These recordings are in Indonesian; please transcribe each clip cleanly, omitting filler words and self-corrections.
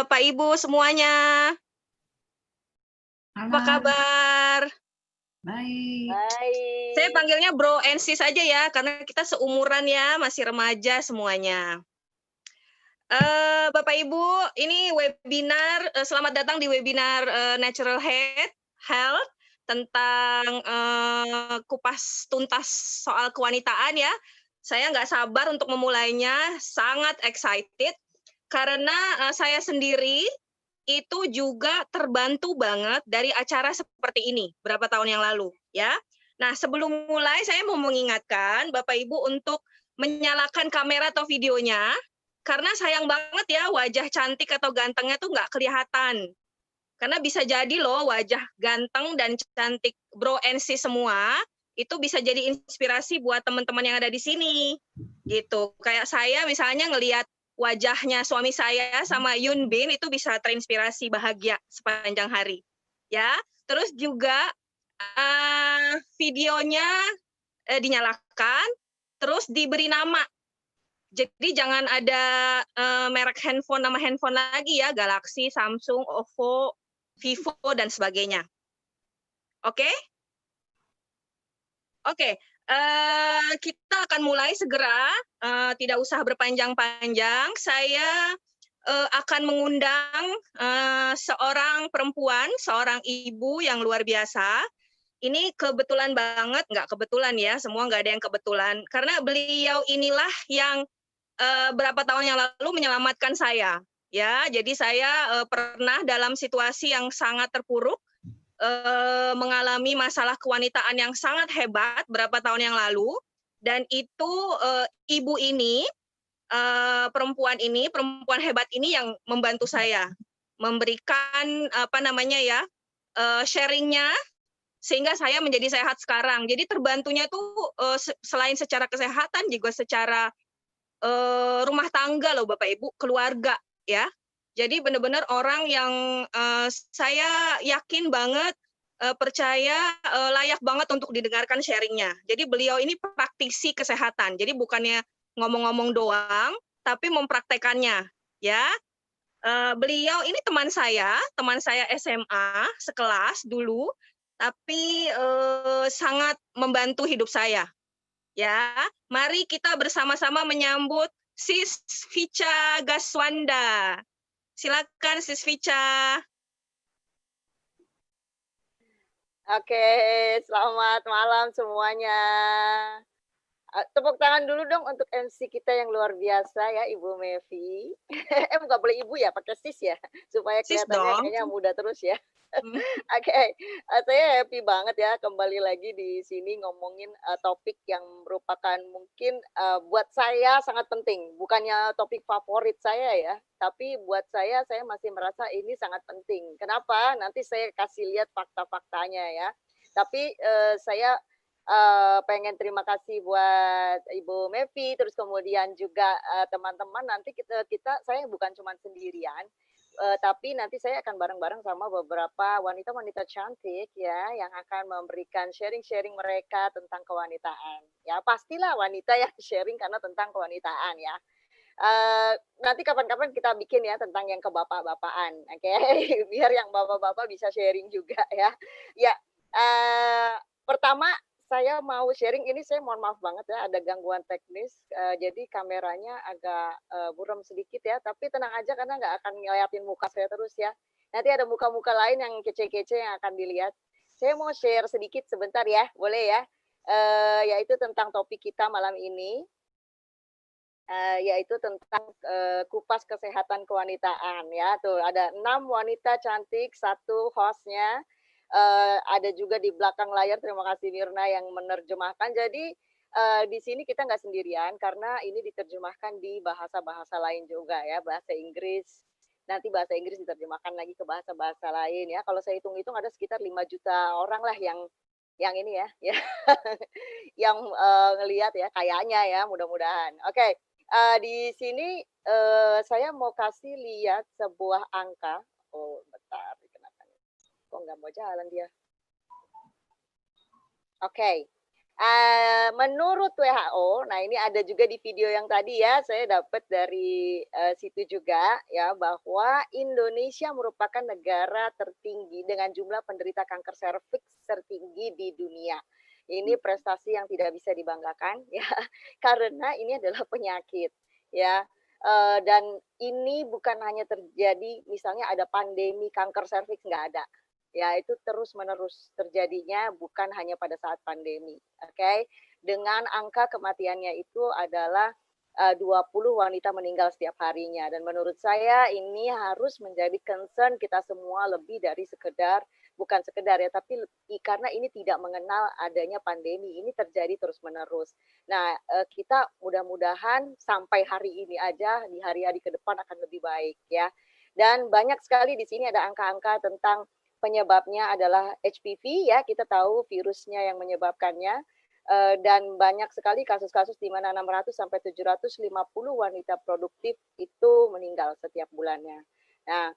Bapak Ibu semuanya. Apa Halo, kabar? baik. Saya Baik. panggilnya Bro and Sis aja ya, karena kita seumuran ya, masih remaja semuanya. Bapak Ibu, ini webinar, selamat datang di webinar Natural Health tentang kupas tuntas soal kewanitaan ya. Saya nggak sabar untuk memulainya, sangat excited karena saya sendiri itu juga terbantu banget dari acara seperti ini berapa tahun yang lalu ya. Nah, sebelum mulai saya mau mengingatkan Bapak Ibu untuk menyalakan kamera atau videonya karena sayang banget ya wajah cantik atau gantengnya tuh nggak kelihatan. Karena bisa jadi loh wajah ganteng dan cantik Bro and Sis semua itu bisa jadi inspirasi buat teman-teman yang ada di sini. Gitu. Kayak saya misalnya ngelihat wajahnya suami saya sama Yun Bin itu bisa terinspirasi bahagia sepanjang hari. Ya. Terus juga videonya dinyalakan, terus diberi nama. Jadi jangan ada merek handphone nama handphone lagi ya, Galaxy, Samsung, Oppo, Vivo dan sebagainya. Oke? Oke, kita akan mulai segera, tidak usah berpanjang-panjang. Saya akan mengundang seorang perempuan, seorang ibu yang luar biasa. Ini kebetulan banget, nggak kebetulan ya, semua nggak ada yang kebetulan. Karena beliau inilah yang berapa tahun yang lalu menyelamatkan saya. Ya, jadi saya pernah dalam situasi yang sangat terpuruk, mengalami masalah kewanitaan yang sangat hebat berapa tahun yang lalu, dan itu ibu ini, perempuan hebat ini yang membantu saya, memberikan sharingnya sehingga saya menjadi sehat sekarang. Jadi terbantunya tuh selain secara kesehatan juga secara rumah tangga loh Bapak Ibu, keluarga ya. Jadi benar-benar orang yang saya yakin banget, percaya layak banget untuk didengarkan sharingnya. Jadi beliau ini praktisi kesehatan, jadi bukannya ngomong-ngomong doang, tapi mempraktekannya ya. Beliau ini teman saya SMA sekelas dulu, tapi sangat membantu hidup saya. Ya, mari kita bersama-sama menyambut Sis Vicha Gaswanda. Silakan Sis Vicha. Oke, selamat malam semuanya. Tepuk tangan dulu dong untuk MC kita yang luar biasa ya, Ibu Mevi. Nggak boleh Ibu ya, pakai Sis ya, supaya Sis kelihatannya dong. kayaknya muda terus ya. Oke, saya happy banget ya kembali lagi di sini ngomongin topik yang merupakan mungkin buat saya sangat penting. Bukannya topik favorit saya ya, tapi buat saya masih merasa ini sangat penting. Kenapa? Nanti saya kasih lihat fakta-faktanya ya. Tapi saya pengen terima kasih buat Ibu Mevi, terus kemudian juga teman-teman. Nanti saya bukan cuma sendirian, tapi nanti saya akan bareng-bareng sama beberapa wanita-wanita cantik ya, yang akan memberikan sharing-sharing mereka tentang kewanitaan. Ya pastilah wanita yang sharing karena tentang kewanitaan ya. Nanti kapan-kapan kita bikin ya tentang yang kebapak-bapakan, oke? Biar yang bapak-bapak bisa sharing juga ya. Ya, pertama saya mau sharing ini, saya mohon maaf banget ya ada gangguan teknis, jadi kameranya agak buram sedikit ya, tapi tenang aja karena nggak akan ngeliatin muka saya terus ya. Nanti ada muka-muka lain yang kece-kece yang akan dilihat. Saya mau share sedikit sebentar ya, boleh ya? Yaitu tentang topik kita malam ini, yaitu tentang kupas kesehatan kewanitaan ya. Tuh ada 6 wanita cantik, 1 host-nya, ada juga di belakang layar, terima kasih Mirna yang menerjemahkan. Jadi di sini kita nggak sendirian karena ini diterjemahkan di bahasa-bahasa lain juga ya, bahasa Inggris. Nanti bahasa Inggris diterjemahkan lagi ke bahasa-bahasa lain ya. Kalau saya hitung-hitung ada sekitar 5 juta orang lah yang ini ya, ya yang ngelihat ya, kayaknya ya, mudah-mudahan. Oke, di sini saya mau kasih lihat sebuah angka. Oh, bentar, kenapa nih? Kok nggak mau jalan dia? Oke, Menurut WHO, nah ini ada juga di video yang tadi ya, saya dapat dari situ juga ya, bahwa Indonesia merupakan negara tertinggi dengan jumlah penderita kanker serviks tertinggi di dunia. Ini prestasi yang tidak bisa dibanggakan ya, karena ini adalah penyakit ya. Dan ini bukan hanya terjadi misalnya ada pandemi kanker serviks, nggak ada. Ya, itu terus-menerus terjadinya bukan hanya pada saat pandemi, oke. Dengan angka kematiannya itu adalah 20 wanita meninggal setiap harinya dan menurut saya ini harus menjadi concern kita semua lebih dari sekedar bukan sekedar ya, tapi karena ini tidak mengenal adanya pandemi, ini terjadi terus-menerus. Nah, kita mudah-mudahan sampai hari ini aja, di hari-hari ke depan akan lebih baik ya. Dan banyak sekali di sini ada angka-angka tentang penyebabnya adalah HPV ya, kita tahu virusnya yang menyebabkannya, dan banyak sekali kasus-kasus di mana 600 sampai 750 wanita produktif itu meninggal setiap bulannya. Nah,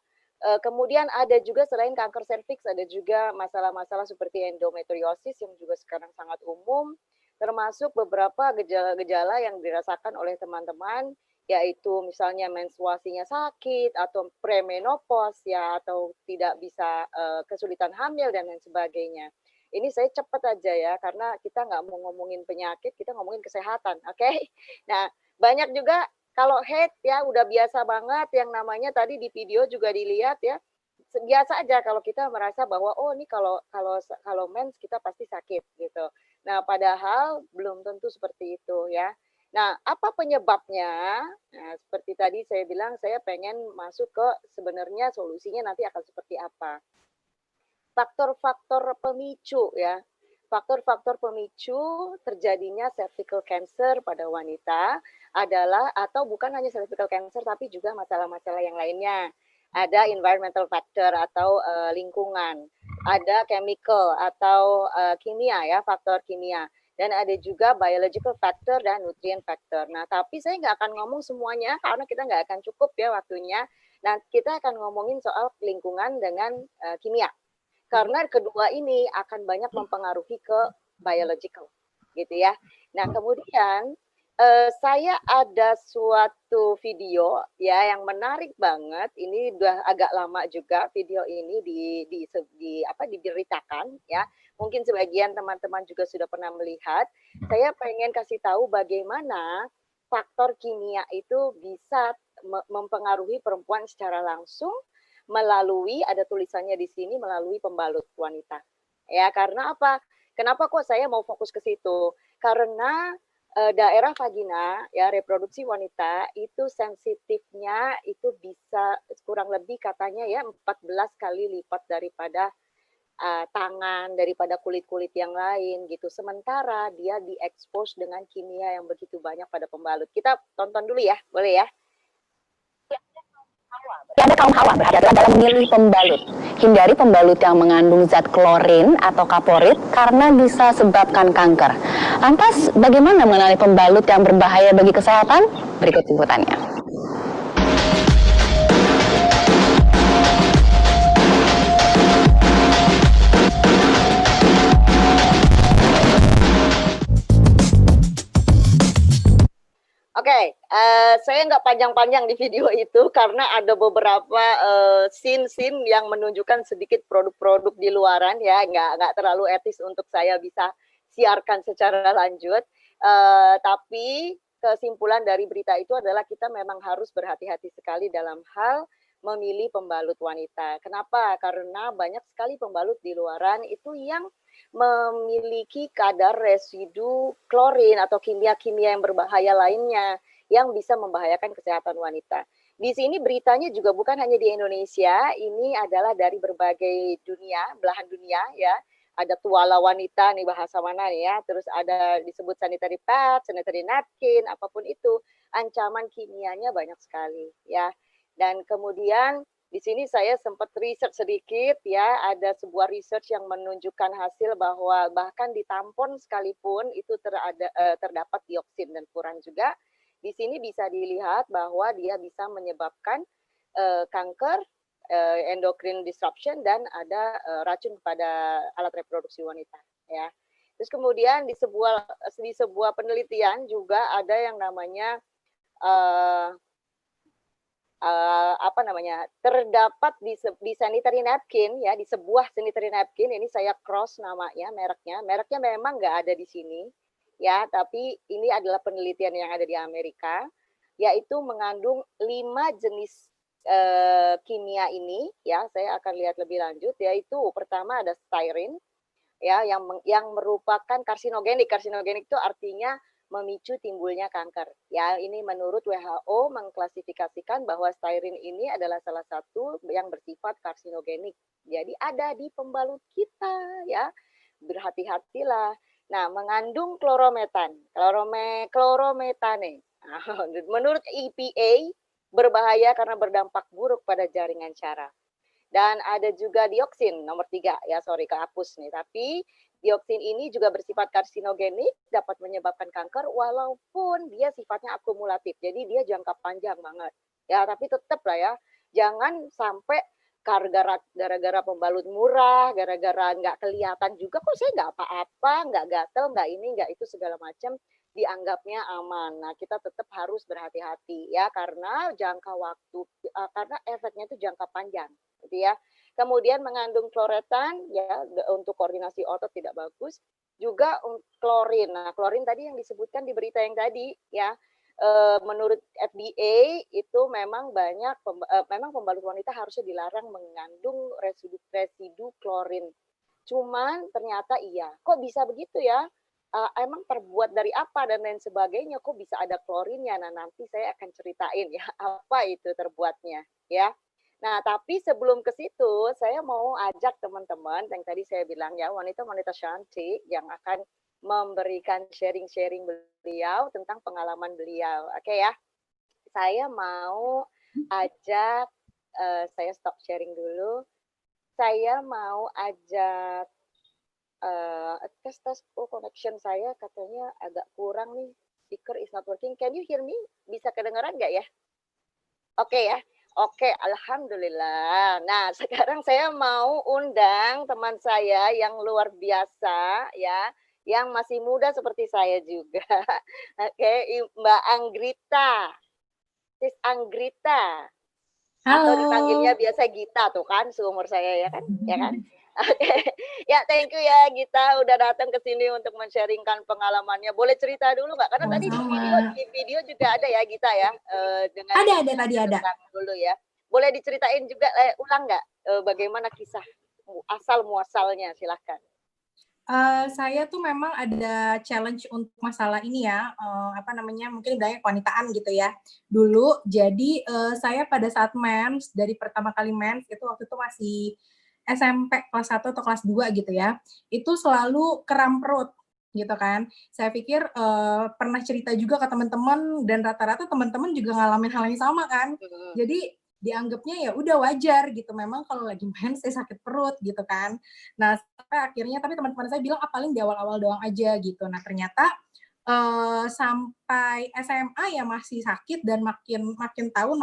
kemudian ada juga selain kanker serviks, ada juga masalah-masalah seperti endometriosis yang juga sekarang sangat umum, termasuk beberapa gejala-gejala yang dirasakan oleh teman-teman yaitu misalnya menstruasinya sakit atau premenopause ya atau tidak bisa kesulitan hamil dan lain sebagainya. Ini saya cepat aja ya karena kita nggak mau ngomongin penyakit, kita ngomongin kesehatan, oke? Okay? Nah, banyak juga kalau head ya udah biasa banget yang namanya tadi di video juga dilihat ya. Biasa aja kalau kita merasa bahwa oh ini kalau mens kita pasti sakit gitu. Nah, padahal belum tentu seperti itu ya. Nah, apa penyebabnya? Nah, seperti tadi saya bilang, saya pengen masuk ke sebenarnya solusinya nanti akan seperti apa. Faktor-faktor pemicu ya. Faktor-faktor pemicu terjadinya cervical cancer pada wanita adalah atau bukan hanya cervical cancer tapi juga masalah-masalah yang lainnya. Ada environmental factor atau lingkungan, ada chemical atau kimia ya, faktor kimia. Dan ada juga biological factor dan nutrient factor. Nah, tapi saya nggak akan ngomong semuanya karena kita nggak akan cukup ya waktunya. Nah, kita akan ngomongin soal lingkungan dengan kimia. Karena kedua ini akan banyak mempengaruhi ke biological, gitu ya. Nah, kemudian saya ada suatu video ya yang menarik banget. Ini udah agak lama juga video ini diberitakan ya. Mungkin sebagian teman-teman juga sudah pernah melihat. Saya pengen kasih tahu bagaimana faktor kimia itu bisa mempengaruhi perempuan secara langsung melalui ada tulisannya di sini melalui pembalut wanita. Ya, karena apa? Kenapa kok saya mau fokus ke situ? Karena daerah vagina ya reproduksi wanita itu sensitifnya itu bisa kurang lebih katanya ya 14 kali lipat daripada tangan, daripada kulit-kulit yang lain gitu. Sementara dia diekspos dengan kimia yang begitu banyak pada pembalut. Kita tonton dulu ya, boleh ya? Ada kaum hawa berhati-hati dalam memilih pembalut. Hindari pembalut yang mengandung zat klorin atau kaporit karena bisa sebabkan kanker. Lantas, bagaimana mengenali pembalut yang berbahaya bagi kesehatan? Berikut liputannya. Oke, saya nggak panjang-panjang di video itu karena ada beberapa scene-scene yang menunjukkan sedikit produk-produk di luaran ya, nggak terlalu etis untuk saya bisa siarkan secara lanjut. Tapi kesimpulan dari berita itu adalah kita memang harus berhati-hati sekali dalam hal memilih pembalut wanita. Kenapa? Karena banyak sekali pembalut di luaran itu yang memiliki kadar residu klorin atau kimia-kimia yang berbahaya lainnya yang bisa membahayakan kesehatan wanita. Di sini beritanya juga bukan hanya di Indonesia, ini adalah dari berbagai dunia, belahan dunia ya. Ada tuala wanita nih bahasa mana nih ya, terus ada disebut sanitary pad, sanitary napkin, apapun itu, ancaman kimianya banyak sekali ya. Dan kemudian di sini saya sempat riset sedikit ya, ada sebuah research yang menunjukkan hasil bahwa bahkan di tampon sekalipun itu terdapat dioksin dan furan juga. Di sini bisa dilihat bahwa dia bisa menyebabkan kanker, endocrine disruption dan ada racun pada alat reproduksi wanita ya. Terus kemudian di sebuah penelitian juga ada yang namanya apa namanya, terdapat di sanitary napkin ya, di sebuah sanitary napkin, ini saya cross namanya, mereknya memang nggak ada di sini ya, tapi ini adalah penelitian yang ada di Amerika, yaitu mengandung 5 jenis kimia ini ya, saya akan lihat lebih lanjut, yaitu pertama ada styrene ya, yang merupakan karsinogenik. Karsinogenik itu artinya memicu timbulnya kanker. Ya, ini menurut WHO mengklasifikasikan bahwa styrene ini adalah salah satu yang bersifat karsinogenik. Jadi ada di pembalut kita ya. Berhati-hatilah. Nah, mengandung klorometan, klorometane. Menurut EPA berbahaya karena berdampak buruk pada jaringan syaraf. Dan ada juga dioksin nomor 3 ya, sorry kehapus nih, tapi dioksin ini juga bersifat karsinogenik, dapat menyebabkan kanker walaupun dia sifatnya akumulatif, jadi dia jangka panjang banget ya, tapi tetap lah ya, jangan sampai gara-gara pembalut murah, gara-gara nggak kelihatan juga kok saya nggak apa-apa, nggak gatel, nggak ini, nggak itu segala macam, dianggapnya aman. Nah, kita tetap harus berhati-hati ya, karena jangka waktu, karena efeknya itu jangka panjang gitu ya. Kemudian mengandung kloretan ya, untuk koordinasi otot tidak bagus. Juga klorin. Nah, klorin tadi yang disebutkan di berita yang tadi ya, menurut FDA itu memang memang pembalut wanita harusnya dilarang mengandung residu klorin. Cuman ternyata iya, kok bisa begitu ya? Emang terbuat dari apa dan lain sebagainya, kok bisa ada klorinnya. Nah, nanti saya akan ceritain ya apa itu terbuatnya ya. Nah, tapi sebelum ke situ, saya mau ajak teman-teman yang tadi saya bilang ya, wanita-wanita cantik yang akan memberikan sharing-sharing beliau tentang pengalaman beliau. Oke ya, saya mau ajak, saya stop sharing dulu. Saya mau ajak, tes, oh connection saya katanya agak kurang nih, speaker is not working. Can you hear me? Bisa kedengeran nggak ya? Oke ya. Oke, alhamdulillah. Nah, sekarang saya mau undang teman saya yang luar biasa ya, yang masih muda seperti saya juga. Oke, Mbak Anggrita. Sis Anggrita. Atau dipanggilnya Halo. biasa Gita tuh kan, seumur saya ya kan? Ya kan? Oke. Ya, thank you ya Gita udah datang ke sini untuk men-sharingkan pengalamannya. Boleh cerita dulu nggak? Karena tadi Sama-sama. di video juga ada ya Gita ya, dengan Ada tadi ada. dulu ya. Boleh diceritain juga ulang nggak bagaimana kisah asal muasalnya, silahkan. Saya tuh memang ada challenge untuk masalah ini ya, apa namanya, mungkin bilangnya kewanitaan gitu ya. Dulu, jadi saya pada saat mens, dari pertama kali mens, itu waktu itu masih SMP kelas 1 atau kelas 2 gitu ya, itu selalu kram perut gitu kan. Saya pikir pernah cerita juga ke teman-teman dan rata-rata teman-teman juga ngalamin hal yang sama kan. Jadi dianggapnya ya udah wajar gitu, memang kalau lagi mens saya sakit perut gitu kan. Nah, sampai akhirnya tapi teman-teman saya bilang paling di awal-awal doang aja gitu. Nah, ternyata sampai SMA ya masih sakit dan makin tahun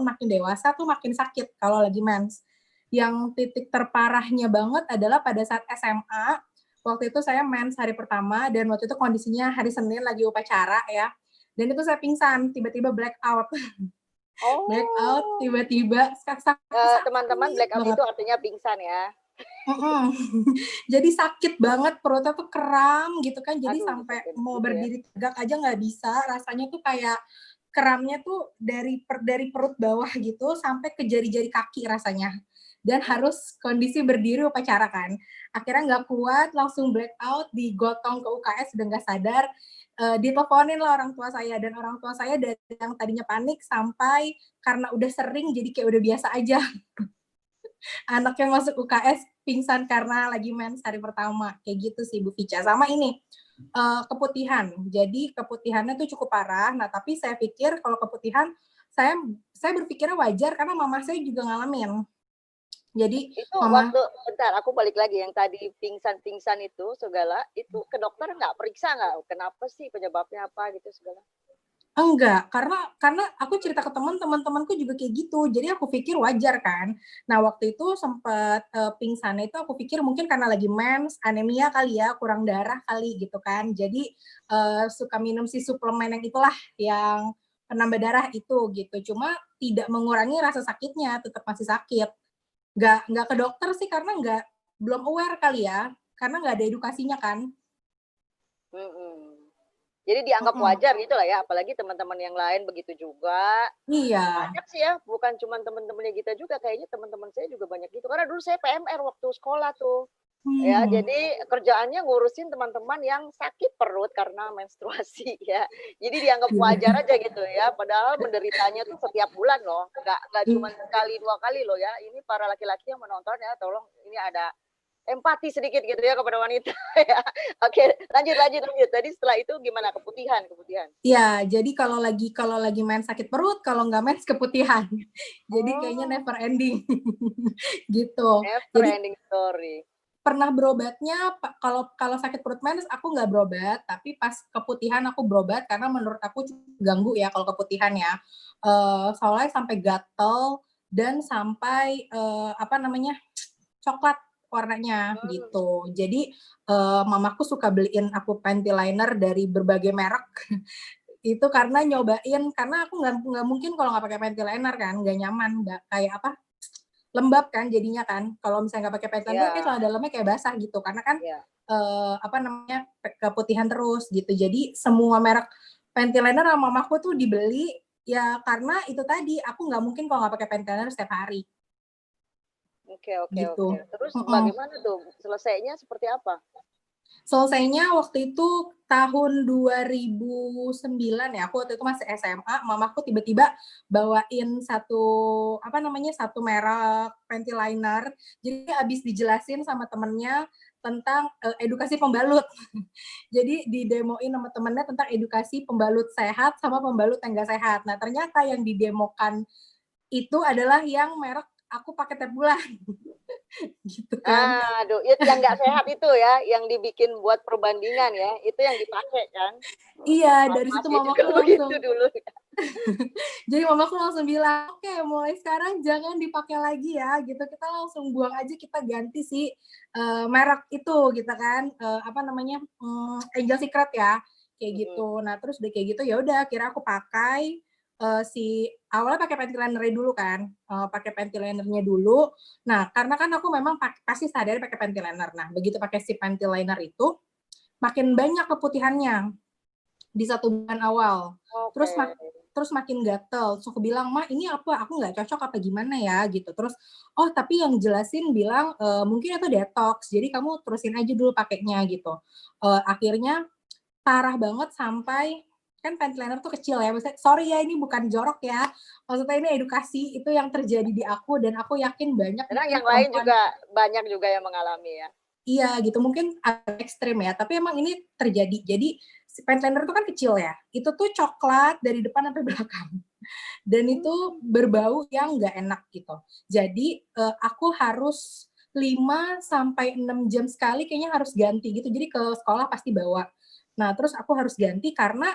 makin dewasa tuh makin sakit kalau lagi mens. Yang titik terparahnya banget adalah pada saat SMA. Waktu itu saya mens hari pertama dan waktu itu kondisinya hari Senin lagi upacara ya. Dan itu saya pingsan, tiba-tiba black out. Black out Oh. tiba-tiba Teman-teman, blackout itu artinya pingsan ya. Jadi sakit banget, perutnya tuh kram gitu kan, jadi Aduh, sampai sakit mau gitu ya. berdiri tegak aja nggak bisa, rasanya tuh kayak kramnya tuh dari perut bawah gitu sampai ke jari-jari kaki rasanya. Dan harus kondisi berdiri upacara kan. Akhirnya nggak kuat, langsung black out, digotong ke UKS udah nggak sadar, diteleponin lah orang tua saya, dan orang tua saya dari yang tadinya panik sampai karena udah sering jadi kayak udah biasa aja. Anaknya masuk UKS pingsan karena lagi mens hari pertama, kayak gitu sih Bu Vica. Sama ini keputihan, jadi keputihannya tuh cukup parah. Nah, tapi saya pikir kalau keputihan saya berpikirnya wajar karena mama saya juga ngalamin. Jadi Itu mama waktu, bentar aku balik lagi yang tadi pingsan-pingsan itu segala, itu ke dokter nggak, periksa nggak, kenapa sih, penyebabnya apa gitu segala? Enggak, karena aku cerita ke teman-temanku juga kayak gitu, jadi aku pikir wajar kan. Nah, waktu itu sempet, pingsannya itu aku pikir mungkin karena lagi mens, anemia kali ya, kurang darah kali gitu kan. Jadi, suka minum si suplemen yang itulah, yang penambah darah itu gitu. Cuma tidak mengurangi rasa sakitnya, tetap masih sakit. Nggak ke dokter sih karena belum aware kali ya, karena nggak ada edukasinya kan. Mhm. Jadi dianggap Mhm, wajar gitu lah ya, apalagi teman-teman yang lain begitu juga. iya, Banyak sih ya, bukan cuma teman-temannya kita juga, kayaknya teman-teman saya juga banyak gitu. Karena dulu saya PMR waktu sekolah tuh. Ya, mmm, jadi kerjaannya ngurusin teman-teman yang sakit perut karena menstruasi ya. Jadi dianggap iya, wajar aja gitu ya, padahal menderitanya tuh setiap bulan loh, nggak cuma iya. sekali 2 kali loh ya. Ini para laki-laki yang menonton ya, tolong ini ada empati sedikit gitu ya kepada wanita ya. Oke, lanjut lanjut lanjut. Tadi setelah itu gimana? Keputihan keputihan? Iya, jadi kalau lagi main sakit perut, kalau nggak mens keputihan. Jadi kayaknya Oh, never ending, gitu. never Jadi ending story. pernah berobatnya kalau kalau sakit perut mens aku nggak berobat, tapi pas keputihan aku berobat karena menurut aku cukup ganggu ya kalau keputihan ya. Soalnya sampai gatel dan sampai, apa namanya, coklat warnanya Mmm, gitu. Jadi, mamaku suka beliin aku panty liner dari berbagai merek. Itu karena nyobain, karena aku nggak mungkin kalau nggak pakai panty liner kan, nggak nyaman, nggak kayak apa, lembab kan jadinya kan. Kalau misalnya nggak pakai panty liner kayak iya celana dalamnya kayak basah gitu, karena kan, iya. apa namanya, keputihan terus gitu. Jadi semua merek panty liner sama mamaku tuh dibeli, ya karena itu tadi, aku nggak mungkin kalau nggak pakai panty liner setiap hari, Oke oke gitu. oke. Terus Mhm. bagaimana tuh selesainya seperti apa? Selesainya waktu itu tahun 2009 ya, aku waktu itu masih SMA, mamaku tiba-tiba bawain satu, apa namanya, satu merek panty liner. Jadi habis dijelasin sama temennya tentang, edukasi pembalut. Jadi didemoin sama temennya tentang edukasi pembalut sehat sama pembalut yang nggak sehat. Nah, ternyata yang didemokan itu adalah yang merek aku pakai tiap bulan, gitu kan. Aduh, yang nggak sehat itu ya, yang dibikin buat perbandingan ya, itu yang dipakai kan? Iya, dari Sama situ saya juga mamaku begitu langsung dulu. Jadi mamaku langsung bilang, "Oke, mulai sekarang jangan dipakai lagi ya," gitu. "Kita langsung buang aja, kita ganti si, merek itu," gitu kan, apa namanya, Angel Secret ya, kayak Mhm. gitu. Nah, terus udah kayak gitu, ya udah akhirnya aku pakai, awalnya pakai panty liner-nya dulu kan, pakai panty liner-nya dulu. Nah, karena kan aku memang pasti sehari-hari pakai panty liner. Nah, begitu pakai si panty liner itu, makin banyak keputihannya di 1 bulan awal. Oke. Terus terus makin gatel, terus aku bilang, "Mah, ini apa? Aku nggak cocok apa gimana ya?" Gitu. Terus, "Oh, tapi yang jelasin bilang, mungkin itu detox, jadi kamu terusin aja dulu pakainya," gitu. Akhirnya parah banget sampai kan panty liner tuh kecil ya, maksudnya sorry ya ini bukan jorok ya, maksudnya ini edukasi, itu yang terjadi di aku dan aku yakin banyak Karena mungkin yang lain perempuan. juga banyak juga yang mengalami ya. Iya gitu, mungkin agak ekstrim ya, tapi emang ini terjadi. Jadi si pentliner itu kan kecil ya, itu tuh coklat dari depan sampai belakang dan itu Mmm, berbau yang nggak enak gitu. Jadi, aku harus 5 sampai 6 jam sekali kayaknya harus ganti gitu, jadi ke sekolah pasti bawa. Nah, terus aku harus ganti karena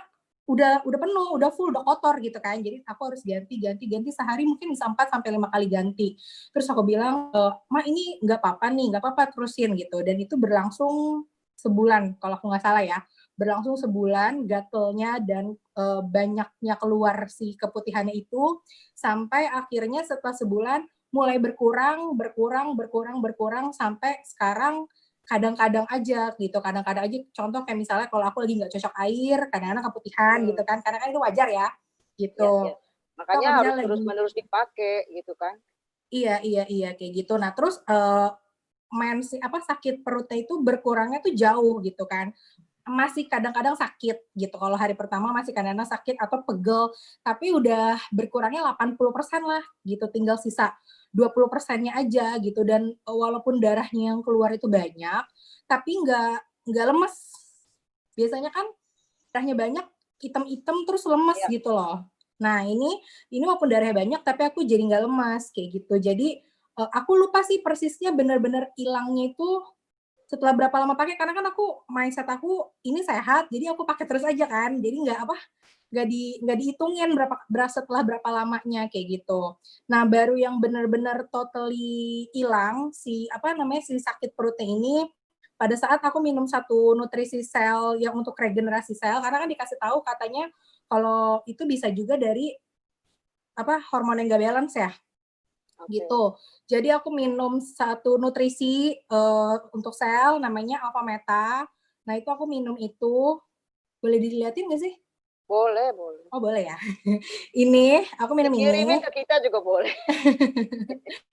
udah penuh, udah full, udah kotor gitu kan. Jadi aku harus ganti ganti ganti, sehari mungkin bisa 4 sampai 5 kali ganti. Terus aku bilang, "Ma, ini nggak apa-apa nih, nggak apa-apa terusin," gitu. Dan itu berlangsung sebulan kalau aku nggak salah ya. Berlangsung sebulan gatelnya dan, banyaknya keluar si keputihannya itu, sampai akhirnya setelah sebulan mulai berkurang berkurang berkurang berkurang sampai sekarang kadang-kadang aja gitu, kadang-kadang aja contoh kayak misalnya kalau aku lagi nggak cocok air, kadang-kadang keputihan gitu mhm. kan, karena kan itu wajar ya, Iya gitu. iya. Atau Makanya kalau harus misalnya lagi. terus-menerus dipakai gitu kan. Iya iya iya, kayak gitu. Nah terus, sakit perutnya itu berkurangnya tuh jauh gitu kan. Masih kadang-kadang sakit gitu, kalau hari pertama masih kadang-kadang sakit atau pegel, tapi udah berkurangnya 80% lah gitu, tinggal sisa 20%-nya aja gitu dan, walaupun darahnya yang keluar itu banyak, tapi nggak lemes. Biasanya kan darahnya banyak, item-item terus lemes Iya. gitu loh. Nah ini walaupun darahnya banyak tapi aku jadi nggak lemas, kayak gitu. Jadi, aku lupa sih persisnya bener-bener ilangnya itu setelah berapa lama pakai, karena kan aku mindset aku ini sehat, jadi aku pakai terus aja kan. Jadi nggak dihitungin setelah berapa lamanya kayak gitu. Nah, baru yang benar-benar totally hilang si sakit perutnya ini pada saat aku minum satu nutrisi sel yang untuk regenerasi sel, karena kan dikasih tahu katanya kalau itu bisa juga dari hormon yang nggak balance ya. Gitu. Jadi aku minum satu nutrisi untuk sel namanya Alpha Meta. Nah, itu aku minum itu. Boleh dilihatin nggak sih? Boleh. Oh, boleh ya. Ini aku minum Dikirimin ini. ke kita juga boleh.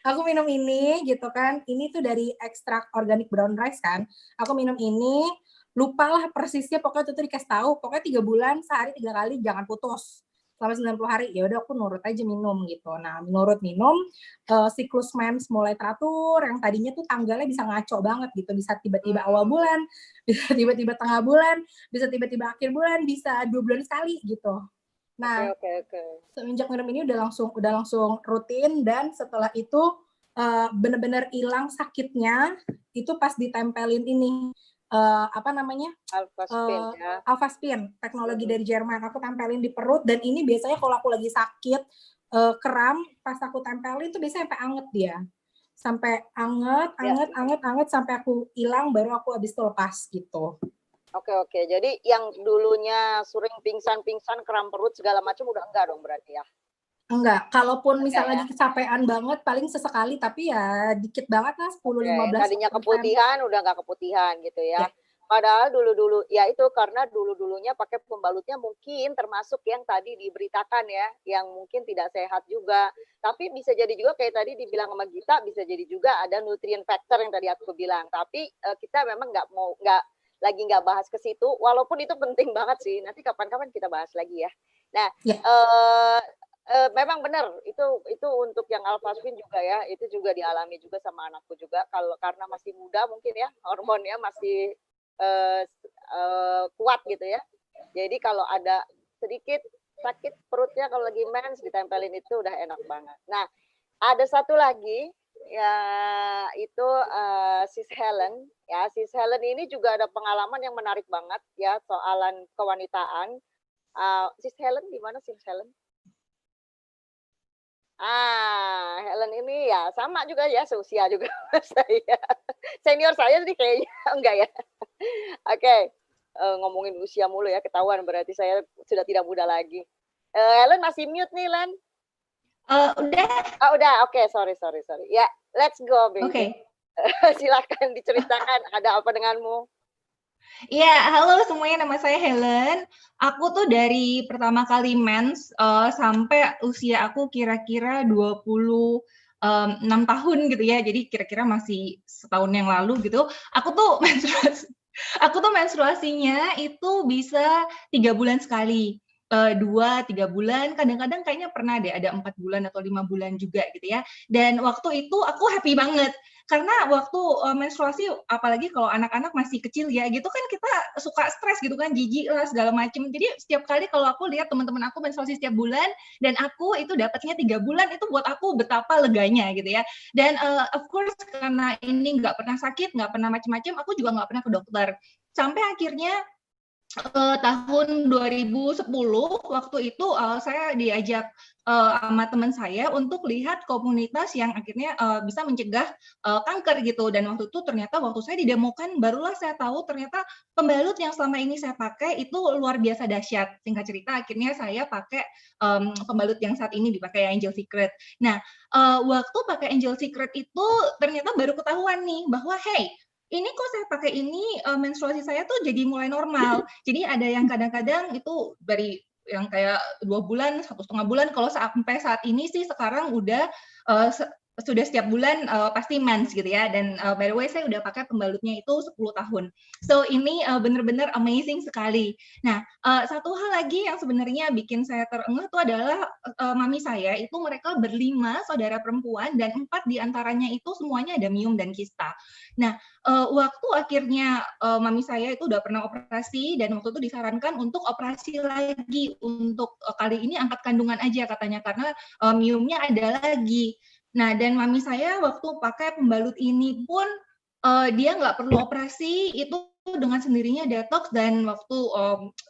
Aku minum ini gitu kan. Ini tuh dari ekstrak organic brown rice kan. Aku minum ini, lupalah persisnya, pokoknya itu dikasih tahu, pokoknya 3 bulan sehari 3 kali, jangan putus selama 90 hari. Ya udah aku nurut aja minum gitu. Nah, menurut minum siklus mens mulai teratur, yang tadinya tuh tanggalnya bisa ngaco banget gitu, bisa tiba-tiba awal bulan, bisa tiba-tiba tengah bulan, bisa tiba-tiba akhir bulan, bisa 2 bulan sekali gitu. Nah, Oke. semenjak minum ini udah langsung rutin, dan setelah itu benar-benar hilang sakitnya itu pas ditempelin ini Alphaspin ya. Alphaspin, teknologi dari Jerman. Aku tempelin di perut, dan ini biasanya kalau aku lagi sakit kram, pas aku tempelin tuh biasanya sampai anget dia. Sampai anget sampai aku hilang, baru aku habis itu lepas gitu. Oke. Jadi yang dulunya sering pingsan, kram perut segala macam udah enggak dong berarti ya? Enggak, kalaupun misalnya lagi kecapean banget, paling sesekali, tapi ya dikit banget lah, 10-15%. Tadinya keputihan, udah nggak keputihan gitu ya. Padahal dulu-dulu, ya itu karena dulu-dulunya pakai pembalutnya mungkin termasuk yang tadi diberitakan ya, yang mungkin tidak sehat juga. Tapi bisa jadi juga kayak tadi dibilang sama Gita, bisa jadi juga ada nutrient factor yang tadi aku bilang. Tapi kita memang nggak bahas ke situ, walaupun itu penting banget sih. Nanti kapan-kapan kita bahas lagi ya. Nah, memang benar itu untuk yang alphaspin juga ya, itu juga dialami juga sama anakku juga, karena masih muda mungkin ya, hormonnya masih kuat gitu ya. Jadi kalau ada sedikit sakit perutnya kalau lagi mens, ditempelin itu udah enak banget. Nah, ada satu lagi ya, itu Sis Helen ya. Sis Helen ini juga ada pengalaman yang menarik banget ya, soalan kewanitaan. Sis Helen di mana Sis Helen? Helen ini ya sama juga ya, seusia juga saya. Senior saya sih kayaknya enggak ya. Oke. Ngomongin usia mulu ya, ketahuan berarti saya sudah tidak muda lagi. Helen masih mute nih, Len. Udah. Udah. Oke, sorry. Ya, let's go, baby. Oke. Silakan diceritakan ada apa denganmu. Iya, halo semuanya, nama saya Helen. Aku tuh dari pertama kali mens sampai usia aku kira-kira 26 tahun gitu ya. Jadi kira-kira masih setahun yang lalu gitu. Aku tuh menstruasinya itu bisa 3 bulan sekali. 2-3 bulan, kadang-kadang kayaknya pernah deh ada 4 bulan atau 5 bulan juga gitu ya. Dan waktu itu aku happy banget, karena waktu menstruasi, apalagi kalau anak-anak masih kecil ya, gitu kan kita suka stres gitu kan, jijik lah segala macem. Jadi setiap kali kalau aku lihat teman-teman aku menstruasi setiap bulan, dan aku itu dapatnya 3 bulan, itu buat aku betapa leganya gitu ya. Dan of course karena ini nggak pernah sakit, nggak pernah macem-macem, aku juga nggak pernah ke dokter. Sampai akhirnya tahun 2010 waktu itu saya diajak sama teman saya untuk lihat komunitas yang akhirnya bisa mencegah kanker gitu. Dan waktu itu ternyata waktu saya didemokan, barulah saya tahu ternyata pembalut yang selama ini saya pakai itu luar biasa dahsyat. Singkat cerita akhirnya saya pakai pembalut yang saat ini dipakai Angel Secret. Nah, waktu pakai Angel Secret itu ternyata baru ketahuan nih bahwa hey, ini kok saya pakai ini menstruasi saya tuh jadi mulai normal. Jadi ada yang kadang-kadang itu dari yang kayak 2 bulan, 1,5 bulan. Kalau sampai saat ini sih sekarang udah sudah setiap bulan pasti mens gitu ya. Dan by the way saya udah pakai pembalutnya itu 10 tahun. So ini benar-benar amazing sekali. Nah, satu hal lagi yang sebenarnya bikin saya terengah itu adalah mami saya itu mereka berlima saudara perempuan, dan 4 diantaranya itu semuanya ada miom dan kista. Nah, waktu akhirnya mami saya itu udah pernah operasi, dan waktu itu disarankan untuk operasi lagi untuk kali ini angkat kandungan aja katanya, karena miomnya ada lagi. Nah, dan mami saya waktu pakai pembalut ini pun dia nggak perlu operasi, itu dengan sendirinya detox dan waktu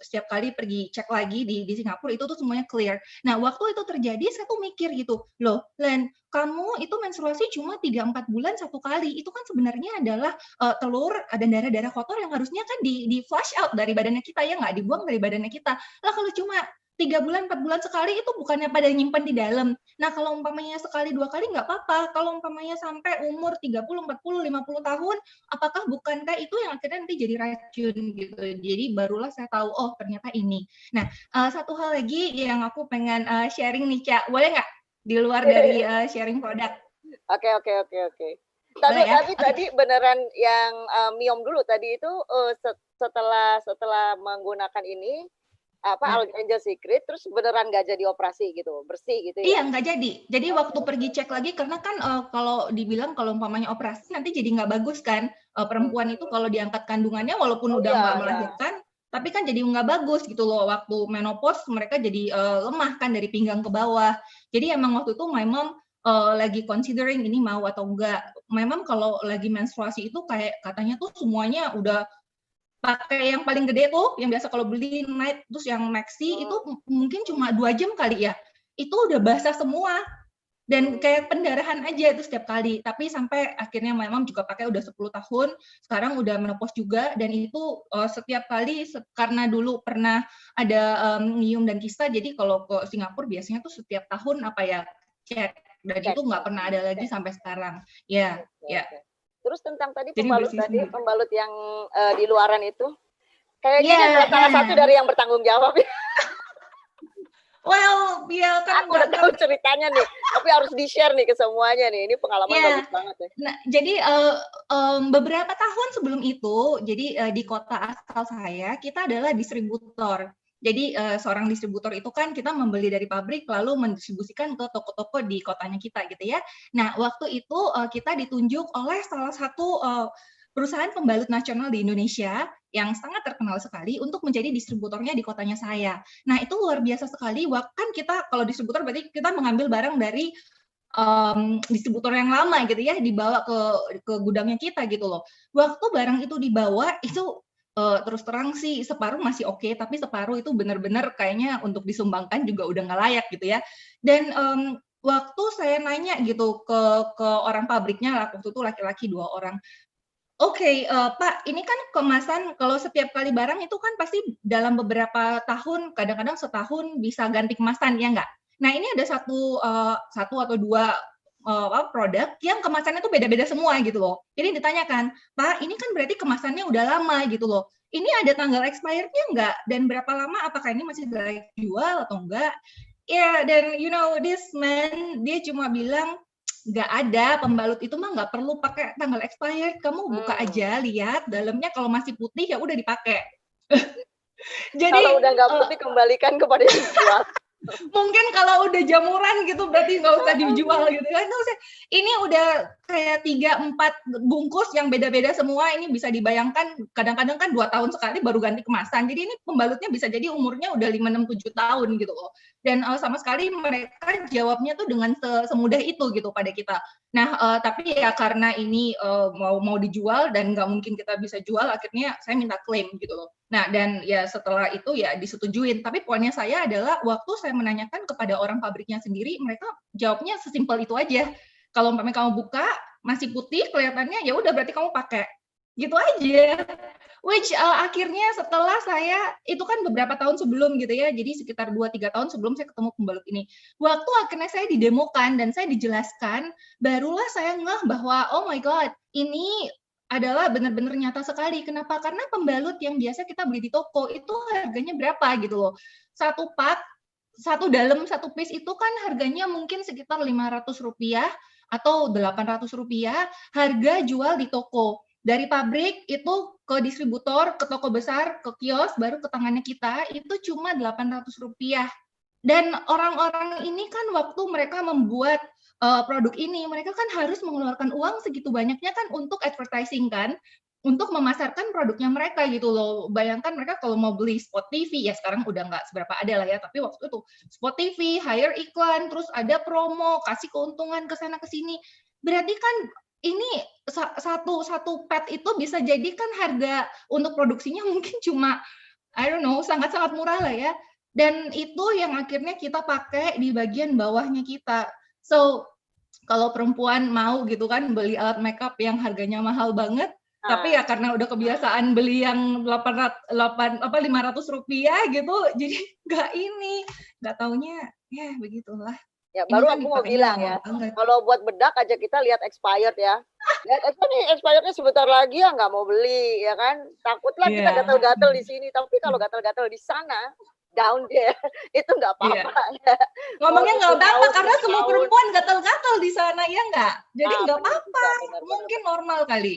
setiap kali pergi cek lagi di Singapura itu tuh semuanya clear. Nah, waktu itu terjadi saya tuh mikir gitu, "Loh, Len, kamu itu menstruasi cuma 3-4 bulan 1 kali, itu kan sebenarnya adalah, telur dan darah-darah kotor yang harusnya kan di-flush out dari badannya kita ya nggak, dibuang dari badannya kita. Lah kalau cuma 3 bulan, 4 bulan sekali itu bukannya pada nyimpen di dalam. Nah, kalau umpamanya sekali, 2 kali nggak apa-apa, kalau umpamanya sampai umur 30, 40, 50 tahun, apakah bukankah itu yang akhirnya nanti jadi racun gitu. Jadi barulah saya tahu, oh ternyata ini. Nah, satu hal lagi yang aku pengen sharing nih, Cak. Boleh nggak? Di luar dari sharing produk. Oke. Boleh ya? Tapi tadi beneran yang Miom dulu tadi itu setelah menggunakan ini Angel Secret terus beneran nggak jadi operasi gitu, bersih gitu ya? Iya, nggak jadi. Jadi waktu pergi cek lagi, karena kan kalau dibilang kalau umpamanya operasi nanti jadi nggak bagus kan. Perempuan itu kalau diangkat kandungannya walaupun udah nggak melahirkan, tapi kan jadi nggak bagus gitu loh. Waktu menopause mereka jadi lemah kan dari pinggang ke bawah. Jadi emang waktu itu my mom lagi considering ini mau atau enggak. Memang kalau lagi menstruasi itu kayak katanya tuh semuanya udah pakai yang paling gede tuh, yang biasa kalau beli night, terus yang maxi itu mungkin cuma 2 jam kali ya, itu udah basah semua, dan kayak pendarahan aja itu setiap kali. Tapi sampai akhirnya memang juga pakai udah 10 tahun, sekarang udah menopause juga, dan itu setiap kali, karena dulu pernah ada nyium dan kista, jadi kalau ke Singapura biasanya tuh setiap tahun cek, dan itu nggak pernah ada lagi sampai sekarang. Ya. Terus tentang tadi Jadi pembalut yang di luaran itu, kayaknya adalah salah satu dari yang bertanggung jawab ya. Well, ya kan aku udah tahu ceritanya nih, tapi harus di-share nih ke semuanya nih. Ini pengalaman bagus banget ya. Nah, jadi beberapa tahun sebelum itu, jadi di kota asal saya, kita adalah distributor. Jadi seorang distributor itu kan kita membeli dari pabrik lalu mendistribusikan ke toko-toko di kotanya kita gitu ya. Nah, waktu itu kita ditunjuk oleh salah satu perusahaan pembalut nasional di Indonesia yang sangat terkenal sekali untuk menjadi distributornya di kotanya saya. Nah, itu luar biasa sekali. Kan kita kalau distributor berarti kita mengambil barang dari distributor yang lama gitu ya, dibawa ke gudangnya kita gitu loh. Waktu barang itu dibawa itu terus terang sih separuh masih oke, tapi separuh itu benar-benar kayaknya untuk disumbangkan juga udah nggak layak gitu ya. Dan waktu saya nanya gitu ke orang pabriknya, waktu itu laki-laki 2 orang. Oke, Pak, ini kan kemasan kalau setiap kali barang itu kan pasti dalam beberapa tahun, kadang-kadang setahun bisa ganti kemasan, ya nggak? Nah, ini ada satu atau 2 produk yang kemasannya tuh beda-beda semua gitu loh. Jadi ditanyakan, "Pak, ini kan berarti kemasannya udah lama gitu loh. Ini ada tanggal expired-nya nggak? Dan berapa lama? Apakah ini masih layak jual atau enggak?" Ya, dan this man, dia cuma bilang, "Nggak ada, pembalut itu mah nggak perlu pakai tanggal expired. Kamu buka aja, lihat dalamnya kalau masih putih ya udah dipakai." Jadi kalau udah nggak putih kembalikan kepada yang jual. Mungkin kalau udah jamuran gitu berarti nggak usah dijual gitu kan. Ini udah kayak 3-4 bungkus yang beda-beda semua, ini bisa dibayangkan kadang-kadang kan 2 tahun sekali baru ganti kemasan. Jadi ini pembalutnya bisa jadi umurnya udah 5, 6, 7 tahun gitu loh. Dan sama sekali mereka jawabnya tuh dengan semudah itu gitu pada kita. Nah, tapi ya karena ini mau dijual dan nggak mungkin kita bisa jual, akhirnya saya minta klaim gitu loh. Nah, dan ya setelah itu ya disetujuin. Tapi poinnya saya adalah waktu saya menanyakan kepada orang pabriknya sendiri, mereka jawabnya sesimpel itu aja. Kalau umpamanya kamu buka masih putih kelihatannya, ya udah berarti kamu pakai. Gitu aja. Which akhirnya setelah saya, itu kan beberapa tahun sebelum gitu ya, jadi sekitar 2-3 tahun sebelum saya ketemu pembalut ini. Waktu akhirnya saya didemokan dan saya dijelaskan, barulah saya ngeh bahwa oh my god, ini adalah benar-benar nyata sekali. Kenapa? Karena pembalut yang biasa kita beli di toko itu harganya berapa gitu loh. Satu pak, satu dalam, satu piece itu kan harganya mungkin sekitar Rp500 atau Rp800. Harga jual di toko. Dari pabrik itu ke distributor, ke toko besar, ke kios, baru ke tangannya kita, itu cuma Rp800. Dan orang-orang ini kan waktu mereka membuat produk ini, mereka kan harus mengeluarkan uang segitu banyaknya kan untuk advertising kan, untuk memasarkan produknya mereka gitu loh. Bayangkan mereka kalau mau beli spot TV, ya sekarang udah nggak seberapa ada lah ya, tapi waktu itu spot TV, hire iklan, terus ada promo, kasih keuntungan ke sana ke sini. Berarti kan ini satu pad itu bisa jadi kan harga untuk produksinya mungkin cuma I don't know, sangat-sangat murah lah ya. Dan itu yang akhirnya kita pakai di bagian bawahnya kita. So, kalau perempuan mau gitu kan beli alat makeup yang harganya mahal banget, tapi ya karena udah kebiasaan beli yang 500 rupiah gitu, jadi nggak taunya ya begitulah. Ya, Ini baru kan aku mau dipakainya bilang lama ya, banget. kalau buat bedak aja kita lihat expired ya. Lihat expirednya sebentar lagi ya nggak mau beli ya kan. Takutlah kita Iya. gatal-gatal di sini, tapi kalau gatal-gatal di sana down dia itu nggak Iya. apa-apa. Ya. Ngomongnya nggak 10 apa-apa tahun, karena 20 semua tahun. perempuan gatal-gatal di sana ya nggak? Jadi Ah, nggak benar apa-apa, juga, benar, benar, mungkin normal kali.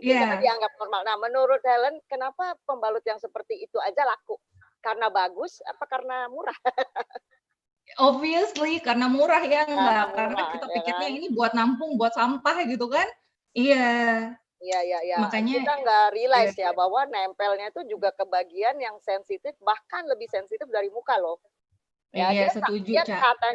Kita Iya. dianggap normal. Nah, menurut Helen, kenapa pembalut yang seperti itu aja laku? Karena bagus apa karena murah? Obviously karena murah ya Karena enggak, karena murah, kita ya pikirnya kan? ini buat nampung, buat sampah gitu kan. Iya, Iya. makanya Kita nggak realize iya. ya bahwa nempelnya itu juga ke bagian yang sensitif, bahkan lebih sensitif dari muka loh. Ya, Iya, setuju, dia Ca. kata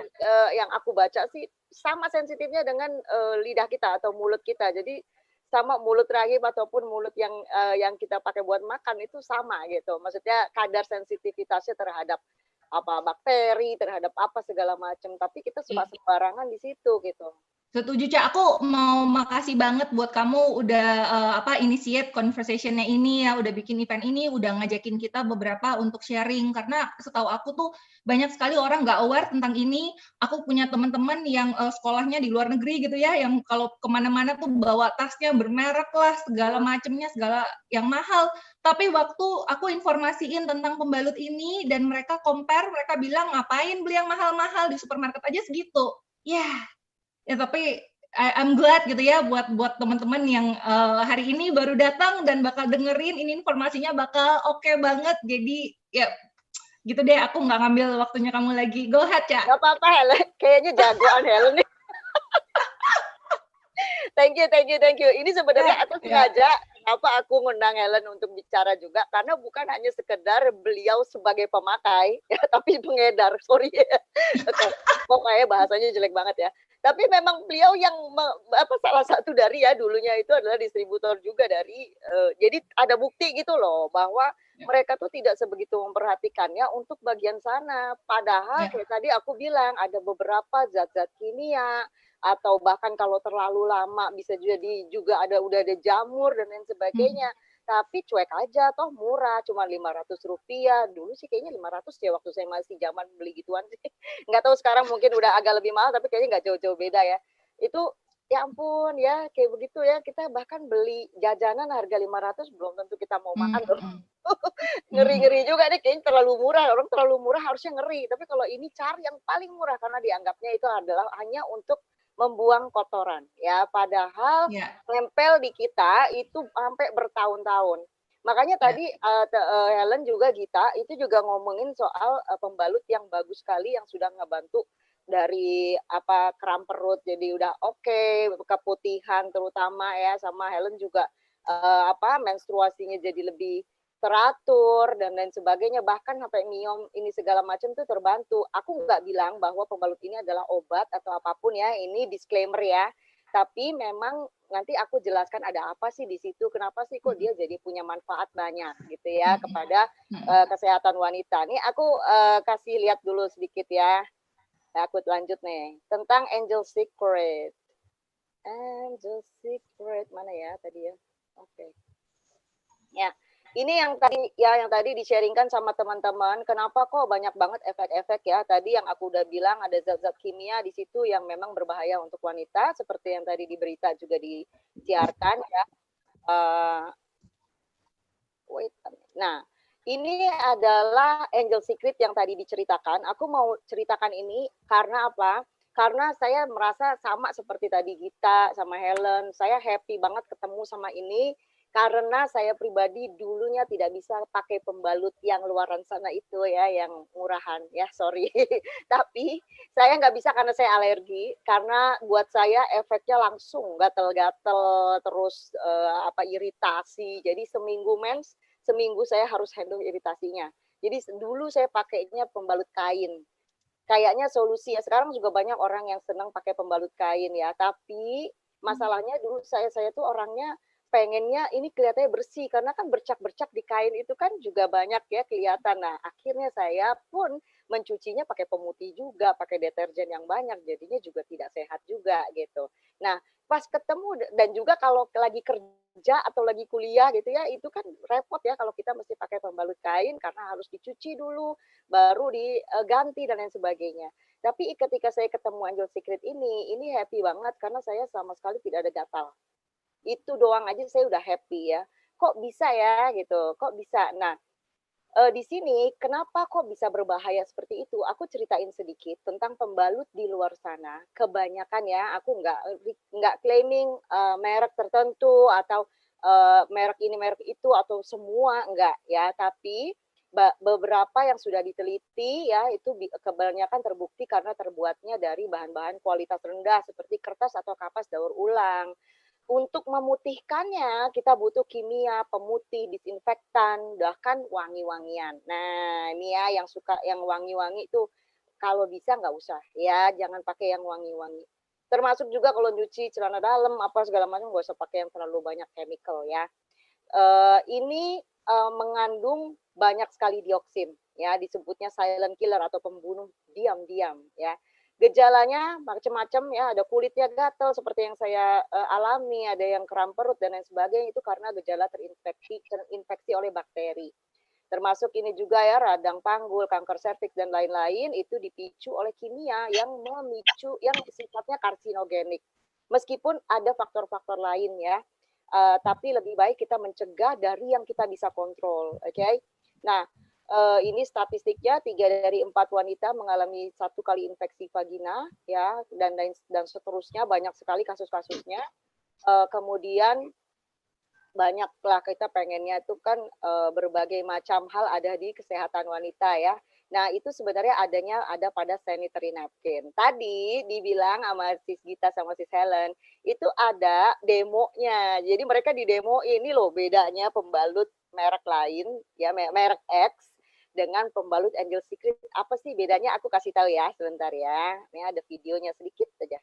yang aku baca sih sama sensitifnya dengan lidah kita atau mulut kita. Jadi sama mulut rahim ataupun mulut yang kita pakai buat makan itu sama gitu. Maksudnya kadar sensitivitasnya terhadap apa bakteri, terhadap apa segala macam. Tapi kita suka sembarangan di situ gitu. Setuju, Ca. Aku mau makasih banget buat kamu udah initiate conversation-nya ini ya, udah bikin event ini, udah ngajakin kita beberapa untuk sharing karena setahu aku tuh banyak sekali orang nggak aware tentang ini. Aku punya teman-teman yang sekolahnya di luar negeri gitu ya, yang kalau kemana-mana tuh bawa tasnya bermerek lah, segala macemnya, segala yang mahal. Tapi waktu aku informasiin tentang pembalut ini dan mereka compare, mereka bilang ngapain beli yang mahal-mahal di supermarket aja segitu. Ya tapi I'm glad gitu ya buat teman-teman yang hari ini baru datang dan bakal dengerin ini informasinya bakal oke banget. Jadi ya gitu deh, aku nggak ngambil waktunya kamu lagi. Go ahead, Ca. Gak apa-apa Helen, kayaknya jagoan Helen nih. Thank you. Ini sebenarnya aku sengaja kenapa aku ngundang Helen untuk bicara juga karena bukan hanya sekedar beliau sebagai pemakai ya, tapi pengedar. Sorry ya. Pokoknya bahasanya jelek banget ya. Tapi memang beliau yang salah satu dari ya dulunya itu adalah distributor juga dari jadi ada bukti gitu loh bahwa mereka tuh tidak sebegitu memperhatikannya untuk bagian sana. Padahal kayak tadi aku bilang ada beberapa zat-zat kimia atau bahkan kalau terlalu lama bisa jadi juga udah ada jamur dan lain sebagainya. Tapi cuek aja, toh murah, cuma 500 rupiah. Dulu sih kayaknya 500 ya waktu saya masih zaman beli gituan sih. Nggak tahu sekarang mungkin udah agak lebih mahal, tapi kayaknya nggak jauh-jauh beda ya. Itu ya ampun ya, kayak begitu ya. Kita bahkan beli jajanan harga 500 belum tentu kita mau makan loh. Ngeri-ngeri juga nih, kayaknya terlalu murah. Orang terlalu murah harusnya ngeri. Tapi kalau ini cari yang paling murah karena dianggapnya itu adalah hanya untuk membuang kotoran ya, padahal nempel di kita itu sampai bertahun-tahun. Makanya tadi Helen juga Gita itu juga ngomongin soal pembalut yang bagus sekali yang sudah ngebantu dari kram perut jadi udah oke, keputihan terutama ya, sama Helen juga menstruasinya jadi lebih teratur dan lain sebagainya, bahkan sampai miom ini segala macam tuh terbantu. Aku nggak bilang bahwa pembalut ini adalah obat atau apapun ya, ini disclaimer ya. Tapi memang nanti aku jelaskan ada apa sih di situ, kenapa sih kok dia jadi punya manfaat banyak gitu ya kepada kesehatan wanita. Nih aku kasih lihat dulu sedikit ya. Nah, aku lanjut nih tentang Angel Secret. Angel Secret mana ya tadi ya? Oke. Ya. Ini yang tadi di-sharingkan sama teman-teman, kenapa kok banyak banget efek-efek ya. Tadi yang aku udah bilang ada zat-zat kimia di situ yang memang berbahaya untuk wanita, seperti yang tadi di berita juga disiarkan ya. Nah, ini adalah Angel Secret yang tadi diceritakan. Aku mau ceritakan ini karena apa? Karena saya merasa sama seperti tadi Gita sama Helen, saya happy banget ketemu sama ini. Karena saya pribadi dulunya tidak bisa pakai pembalut yang luaran sana itu ya, yang murahan ya, sorry. Tapi saya nggak bisa karena saya alergi, karena buat saya efeknya langsung gatel-gatel, terus iritasi. Jadi seminggu saya harus handle iritasinya. Jadi dulu saya pakainya pembalut kain. Kayaknya solusi ya, sekarang juga banyak orang yang senang pakai pembalut kain ya, tapi Masalahnya dulu saya tuh orangnya pengennya ini kelihatannya bersih karena kan bercak-bercak di kain itu kan juga banyak ya kelihatan. Nah, akhirnya saya pun mencucinya pakai pemutih juga, pakai deterjen yang banyak, jadinya juga tidak sehat juga gitu. Nah, pas ketemu dan juga kalau lagi kerja atau lagi kuliah gitu ya, itu kan repot ya kalau kita mesti pakai pembalut kain karena harus dicuci dulu, baru diganti dan lain sebagainya. Tapi ketika saya ketemu Angel Secret ini happy banget karena saya sama sekali tidak ada gatal. Itu doang aja saya udah happy ya. Kok bisa ya gitu, kok bisa. Nah, di sini kenapa kok bisa berbahaya seperti itu? Aku ceritain sedikit tentang pembalut di luar sana. Kebanyakan ya, aku nggak claiming merek tertentu atau merek ini merek itu atau semua enggak ya, tapi beberapa yang sudah diteliti ya itu kebanyakan terbukti karena terbuatnya dari bahan-bahan kualitas rendah seperti kertas atau kapas daur ulang. Untuk memutihkannya kita butuh kimia, pemutih, disinfektan, bahkan wangi-wangian. Nah, ini ya yang suka yang wangi-wangi itu kalau bisa nggak usah ya, jangan pakai yang wangi-wangi. Termasuk juga kalau nyuci celana dalam apa segala macam nggak usah pakai yang terlalu banyak chemical ya. Ini mengandung banyak sekali dioksin ya, disebutnya silent killer atau pembunuh diam-diam ya. Gejalanya macam-macam ya, ada kulitnya gatal seperti yang saya alami, ada yang kram perut dan lain sebagainya, itu karena gejala terinfeksi oleh bakteri. Termasuk ini juga ya, radang panggul, kanker serviks dan lain-lain itu dipicu oleh kimia yang memicu yang sifatnya karsinogenik. Meskipun ada faktor-faktor lain ya, tapi lebih baik kita mencegah dari yang kita bisa kontrol, oke? Nah, ini statistiknya 3 dari 4 wanita mengalami 1 kali infeksi vagina ya dan seterusnya, banyak sekali kasus-kasusnya. Kemudian banyaklah kita pengennya itu kan berbagai macam hal ada di kesehatan wanita ya. Nah, itu sebenarnya ada pada sanitary napkin. Tadi dibilang sama Sis Gita sama Sis Helen, itu ada demonya. Jadi mereka di demo ini loh bedanya pembalut merek lain ya, merek X dengan pembalut Angel Secret. Apa sih bedanya? Aku kasih tahu ya sebentar ya. Ini ada videonya sedikit saja.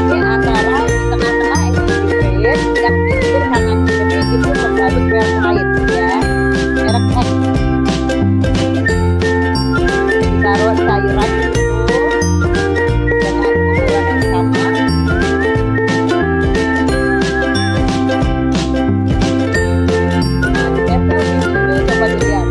Ini antara di tengah-tengah Angel Secret yang pinggir kanan kiri itu pembalut merek lain ya. Merek X. Ditaruh cairan itu dengan ukuran yang sama. Coba dilihat.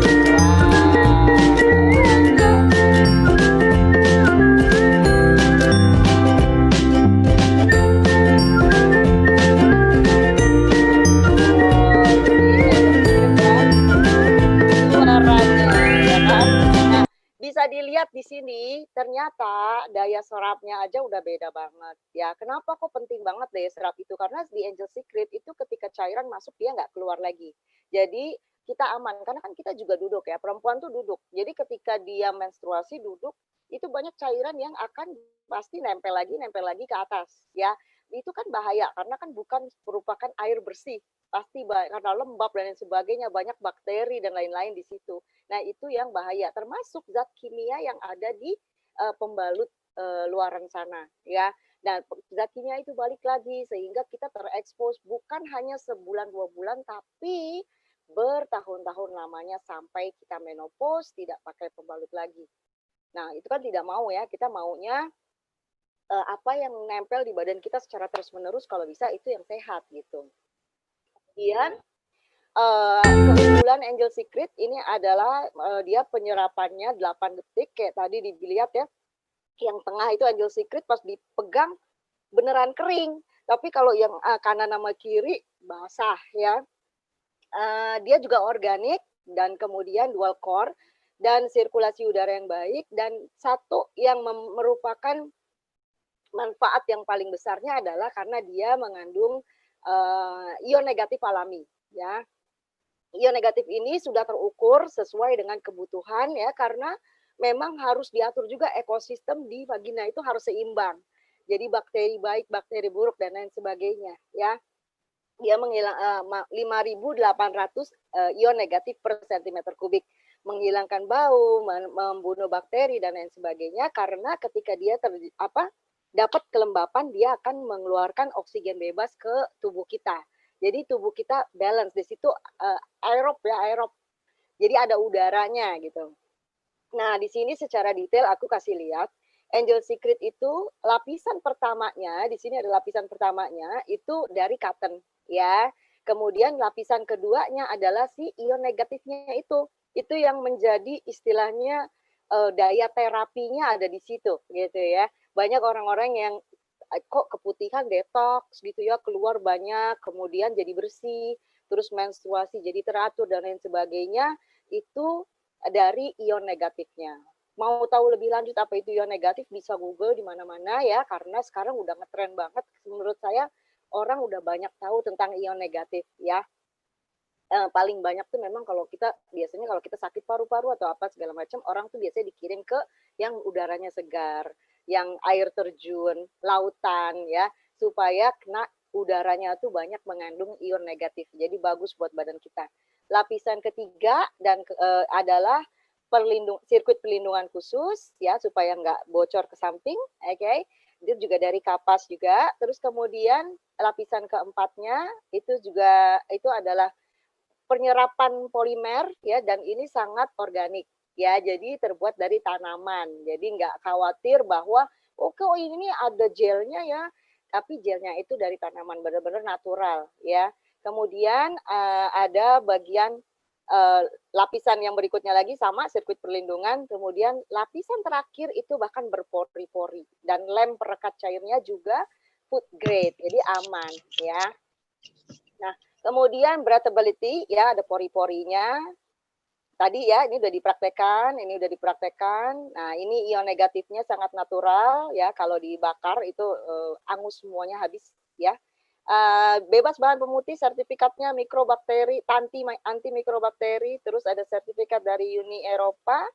Bisa dilihat di sini ternyata daya serapnya aja udah beda banget ya. Kenapa kok penting banget daya serap itu? Karena di Angel Secret itu ketika cairan masuk dia nggak keluar lagi. Jadi kita aman karena kan kita juga duduk ya. Perempuan tuh duduk. Jadi ketika dia menstruasi duduk itu banyak cairan yang akan pasti nempel lagi ke atas ya. Itu kan bahaya karena kan bukan merupakan air bersih. Pasti karena lembab dan lain sebagainya, banyak bakteri dan lain-lain di situ. Nah, itu yang bahaya, termasuk zat kimia yang ada di pembalut luaran sana, ya. Dan zat kimia itu balik lagi sehingga kita terekspos bukan hanya sebulan 2 bulan, tapi bertahun-tahun lamanya sampai kita menopause tidak pakai pembalut lagi. Nah, itu kan tidak mau ya, kita maunya apa yang nempel di badan kita secara terus-menerus kalau bisa itu yang sehat gitu. Kemudian keunggulan Angel Secret ini adalah dia penyerapannya 8 detik kayak tadi dilihat ya. Yang tengah itu Angel Secret pas dipegang beneran kering. Tapi kalau yang kanan sama kiri basah ya. Dia juga organik dan kemudian dual core dan sirkulasi udara yang baik, dan satu yang merupakan manfaat yang paling besarnya adalah karena dia mengandung ion negatif alami ya. Ion negatif ini sudah terukur sesuai dengan kebutuhan ya, karena memang harus diatur juga ekosistem di vagina itu harus seimbang. Jadi bakteri baik, bakteri buruk dan lain sebagainya ya. Dia menghilang 5.800 ion negatif per cm3. menghilangkan bau, membunuh bakteri dan lain sebagainya, karena ketika dia dapat kelembapan, dia akan mengeluarkan oksigen bebas ke tubuh kita. Jadi tubuh kita balance di situ, aerob ya, aerob. Jadi ada udaranya gitu. Nah, di sini secara detail aku kasih lihat Angel Secret itu lapisan pertamanya, di sini ada lapisan pertamanya itu dari cotton ya. Kemudian lapisan keduanya adalah si ion negatifnya itu. Itu yang menjadi istilahnya daya terapinya ada di situ gitu ya. Banyak orang-orang yang kok keputihan detox gitu ya, keluar banyak, kemudian jadi bersih, terus menstruasi jadi teratur dan lain sebagainya, itu dari ion negatifnya. Mau tahu lebih lanjut apa itu ion negatif, bisa Google di mana-mana ya, karena sekarang udah ngetren banget. Menurut saya orang udah banyak tahu tentang ion negatif ya. Paling banyak tuh memang biasanya kalau kita sakit paru-paru atau apa segala macam, orang tuh biasanya dikirim ke yang udaranya segar, yang air terjun, lautan ya, supaya kena udaranya tuh banyak mengandung ion negatif. Jadi bagus buat badan kita. Lapisan ketiga adalah sirkuit perlindungan khusus ya, supaya nggak bocor ke samping, oke. Itu juga dari kapas juga. Terus kemudian lapisan keempatnya itu adalah penyerapan polimer ya, dan ini sangat organik ya, jadi terbuat dari tanaman. Jadi nggak khawatir bahwa ini ada gelnya ya, tapi gelnya itu dari tanaman, benar-benar natural ya. Kemudian ada bagian lapisan yang berikutnya lagi sama sirkuit perlindungan, kemudian lapisan terakhir itu bahkan berpori-pori, dan lem perekat cairnya juga food grade, jadi aman ya. Nah, kemudian breathability ya, ada pori-porinya. Tadi ya, ini udah dipraktekkan. Nah, ini ion negatifnya sangat natural ya. Kalau dibakar itu angus semuanya habis ya. Bebas bahan pemutih, sertifikatnya mikrobakteri, anti mikrobakteri, terus ada sertifikat dari Uni Eropa.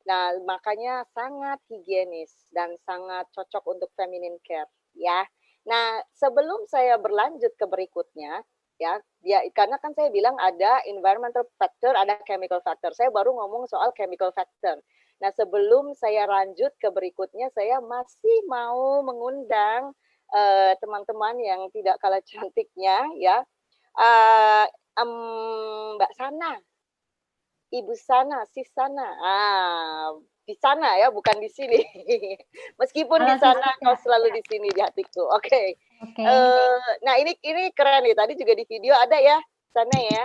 Nah, makanya sangat higienis dan sangat cocok untuk feminine care ya. Nah, sebelum saya berlanjut ke berikutnya, ya, karena kan saya bilang ada environmental factor, ada chemical factor. Saya baru ngomong soal chemical factor. Nah, sebelum saya lanjut ke berikutnya, saya masih mau mengundang teman-teman yang tidak kalah cantiknya, ya, Mbak Sana, Ibu Sana, Sis Sana. Di sana ya, bukan di sini. Meskipun di sana kau selalu di sini di hatiku. Oke. Nah, ini keren nih. Tadi juga di video ada ya, sana ya.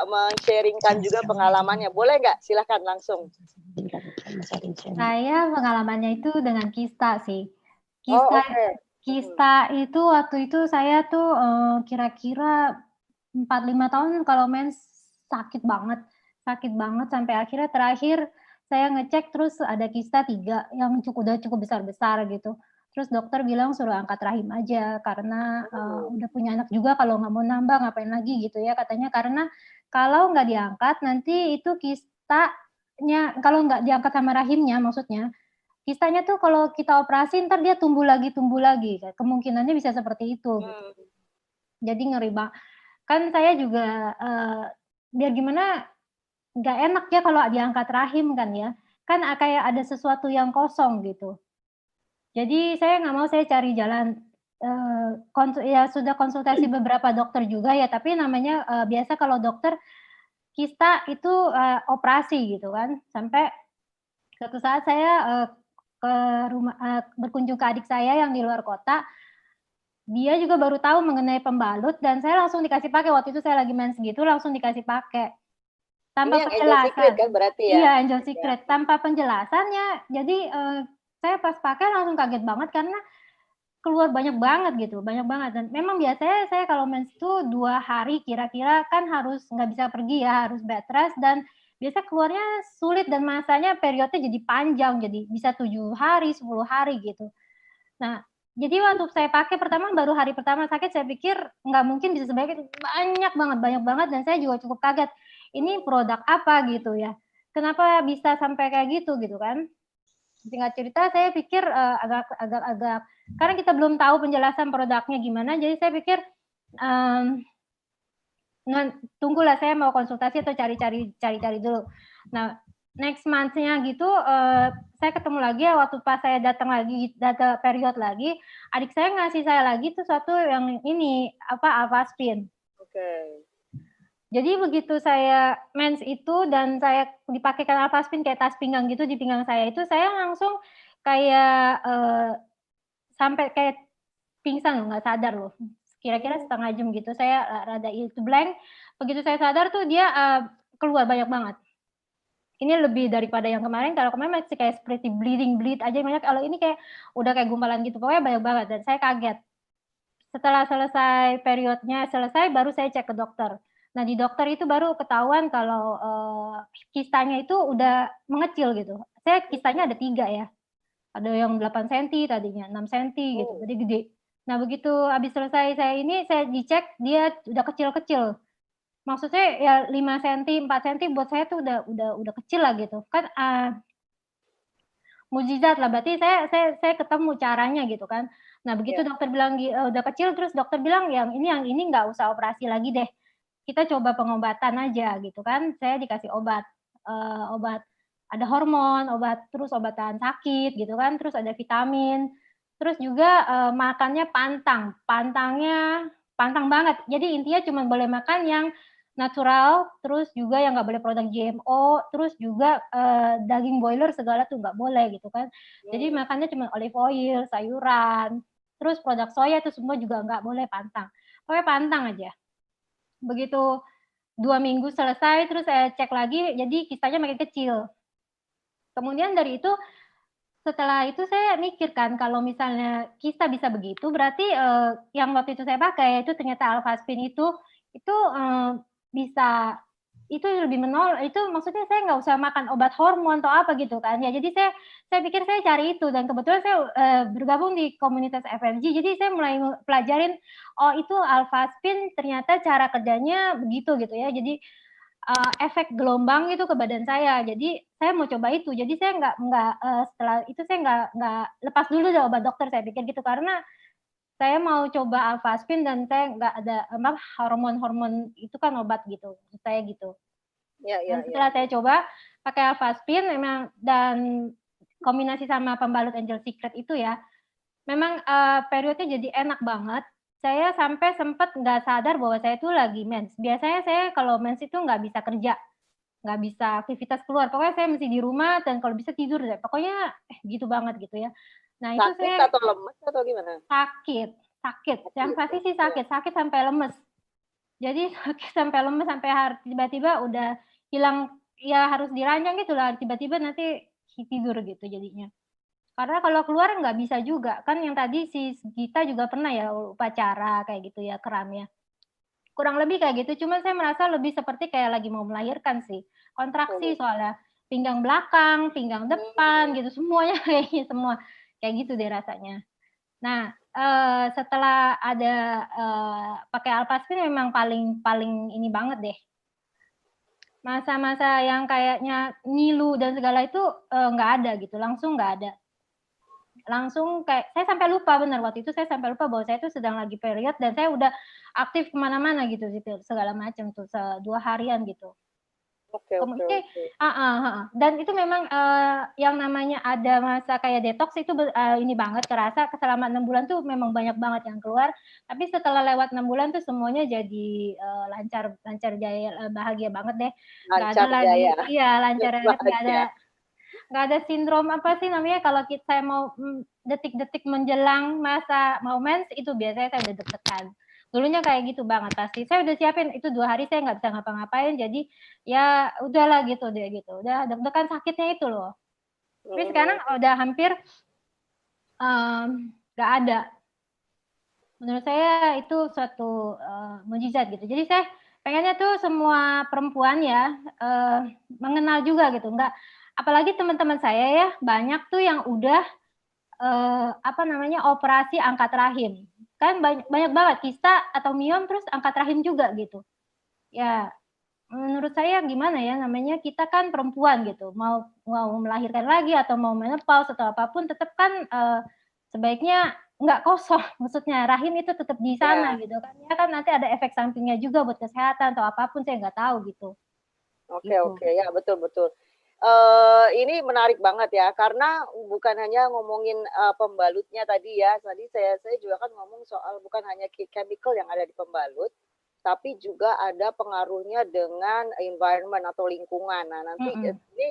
Men-sharingkan juga pengalamannya. Boleh nggak? Silahkan langsung. Saya pengalamannya itu dengan kista sih. Kista itu waktu itu saya tuh kira-kira 4-5 tahun kalau mens sakit banget sampai akhirnya terakhir saya ngecek terus ada kista 3 yang udah cukup besar-besar gitu. Terus dokter bilang suruh angkat rahim aja karena udah punya anak juga, kalau nggak mau nambah ngapain lagi gitu ya katanya, karena kalau nggak diangkat nanti itu kistanya, kalau nggak diangkat sama rahimnya maksudnya, kistanya tuh kalau kita operasi ntar dia tumbuh lagi, kemungkinannya bisa seperti itu. Gitu. Jadi ngeri banget. Kan saya juga biar gimana nggak enak ya kalau diangkat rahim kan ya, kan kayak ada sesuatu yang kosong gitu. Jadi saya nggak mau, saya cari jalan, ya sudah konsultasi beberapa dokter juga ya, tapi namanya biasa kalau dokter kista itu operasi gitu kan. Sampai suatu saat saya ke rumah, berkunjung ke adik saya yang di luar kota, dia juga baru tahu mengenai pembalut dan saya langsung dikasih pakai. Waktu itu saya lagi mens gitu, langsung dikasih pakai. Tanpa penjelasan. Angel Secret kan berarti ya? Iya, Angel Secret. Ya. Tanpa penjelasannya, jadi saya pas pakai langsung kaget banget karena keluar banyak banget gitu, banyak banget. Dan memang biasanya saya kalau mens itu 2 hari kira-kira kan harus nggak bisa pergi ya, harus bed rest, dan biasa keluarnya sulit dan masanya periodnya jadi panjang, jadi bisa 7 hari, 10 hari gitu. Nah, jadi waktu saya pakai pertama, baru hari pertama sakit, saya pikir nggak mungkin bisa sebaik itu, banyak banget, dan saya juga cukup kaget. Ini produk apa gitu ya? Kenapa bisa sampai kayak gitu kan? Singkat cerita, saya pikir agak karena kita belum tahu penjelasan produknya gimana, jadi saya pikir tunggulah saya mau konsultasi atau cari-cari dulu. Nah, next month-nya gitu saya ketemu lagi ya, waktu pas saya datang lagi data period lagi, adik saya ngasih saya lagi tuh suatu yang ini Alvaspin. Oke. Jadi begitu saya mens itu dan saya dipakaikan Alvaspin kayak tas pinggang gitu di pinggang saya itu, saya langsung kayak sampai kayak pingsan loh, nggak sadar loh. Kira-kira setengah jam gitu saya rada itu blank. Begitu saya sadar tuh dia keluar banyak banget. Ini lebih daripada yang kemarin. Kalau kemarin masih kayak seperti bleed aja banyak. Kalau ini kayak udah kayak gumpalan gitu. Pokoknya banyak banget dan saya kaget. Setelah selesai periodnya selesai, baru saya cek ke dokter. Nah di dokter itu baru ketahuan kalau kistanya itu udah mengecil gitu. Saya kistanya ada 3 ya. Ada yang 8 cm tadinya, 6 cm gitu, jadi gede. Nah begitu habis selesai saya dicek dia udah kecil-kecil. Maksudnya ya 5 cm, 4 cm buat saya tuh udah kecil lah gitu. Kan mukjizat lah, berarti saya ketemu caranya gitu kan. Nah begitu dokter bilang udah kecil, terus dokter bilang yang ini nggak usah operasi lagi deh. Kita coba pengobatan aja gitu kan. Saya dikasih obat ada hormon, terus obat tahan sakit gitu kan, terus ada vitamin, terus juga makannya pantangnya pantang banget. Jadi intinya cuma boleh makan yang natural, terus juga yang nggak boleh produk GMO, terus juga daging boiler segala tuh nggak boleh gitu kan. Jadi makannya cuma olive oil, sayuran, terus produk soya itu semua juga nggak boleh pantang. Pokoknya pantang aja. Begitu 2 minggu selesai, terus saya cek lagi, jadi kistanya makin kecil. Kemudian dari itu, setelah itu saya mikir kan, kalau misalnya kista bisa begitu, berarti yang waktu itu saya pakai itu ternyata Alvaspin itu bisa itu lebih itu maksudnya saya nggak usah makan obat hormon atau apa gitu kan ya. Jadi saya pikir saya cari itu dan kebetulan saya bergabung di komunitas FMG. Jadi saya mulai pelajarin oh itu Alvaspin ternyata cara kerjanya begitu gitu ya. Jadi efek gelombang itu ke badan saya. Jadi saya mau coba itu. Jadi saya nggak setelah itu saya nggak lepas dulu deh obat dokter, saya pikir gitu karena saya mau coba Alvaspin dan saya nggak ada hormon itu kan obat gitu saya gitu. Dan setelah saya coba pakai Alvaspin memang dan kombinasi sama pembalut Angel Secret itu ya, memang periodnya jadi enak banget. Saya sampai sempat nggak sadar bahwa saya itu lagi mens. Biasanya saya kalau mens itu nggak bisa kerja, nggak bisa aktivitas keluar. Pokoknya saya mesti di rumah dan kalau bisa tidur deh. Pokoknya gitu banget gitu ya. Nah itu Sakit saya atau lemes atau gimana? sakit. Yang pasti sih sakit sampai lemes. Jadi sakit sampai lemes sampai tiba-tiba udah hilang ya harus diranjang gitu lah. Tiba-tiba nanti tidur gitu jadinya. Karena kalau keluar nggak bisa juga. Kan yang tadi si Gita juga pernah ya upacara kayak gitu ya, kram ya. Kurang lebih kayak gitu, cuma saya merasa lebih seperti kayak lagi mau melahirkan sih. Kontraksi soalnya. Pinggang belakang, pinggang depan gitu, semuanya kayaknya semua. Kayak gitu deh rasanya. Nah, setelah ada pakai Alvaspin memang paling ini banget deh. Masa-masa yang kayaknya ngilu dan segala itu nggak ada gitu, langsung nggak ada. Langsung kayak saya sampai lupa benar waktu itu saya sampai lupa bahwa saya itu sedang lagi period dan saya udah aktif kemana-mana gitu segala macam tuh 2 harian gitu. Oke. Dan itu memang yang namanya ada masa kayak detox itu ini banget kerasa selama 6 bulan tuh memang banyak banget yang keluar. Tapi setelah lewat 6 bulan tuh semuanya jadi lancar jaya, bahagia banget deh. Nggak ada lagi, iya lancar banget, nggak ada sindrom apa sih namanya kalau saya mau detik-detik menjelang masa mau mens itu biasanya saya udah deg-degan. Dulunya kayak gitu banget pasti. Saya udah siapin itu 2 hari saya nggak bisa ngapa-ngapain jadi ya udahlah gitu deh gitu. Udah deg-degan sakitnya itu loh. Tapi sekarang udah hampir nggak ada. Menurut saya itu suatu mukjizat gitu. Jadi saya pengennya tuh semua perempuan ya mengenal juga gitu. Nggak apalagi teman-teman saya ya banyak tuh yang udah operasi angkat rahim. Kan banyak banget kista atau miom terus angkat rahim juga gitu. Ya menurut saya gimana ya namanya kita kan perempuan gitu. Mau melahirkan lagi atau mau menopause atau apapun tetap kan sebaiknya nggak kosong, maksudnya rahim itu tetap di sana gitu kan. Ya kan nanti ada efek sampingnya juga buat kesehatan atau apapun, saya nggak tahu gitu. Oke, Gitu. oke, ya betul, betul. Ini menarik banget ya, karena bukan hanya ngomongin pembalutnya tadi ya. Tadi saya juga kan ngomong soal bukan hanya chemical yang ada di pembalut, tapi juga ada pengaruhnya dengan environment atau lingkungan. Nah, nanti ini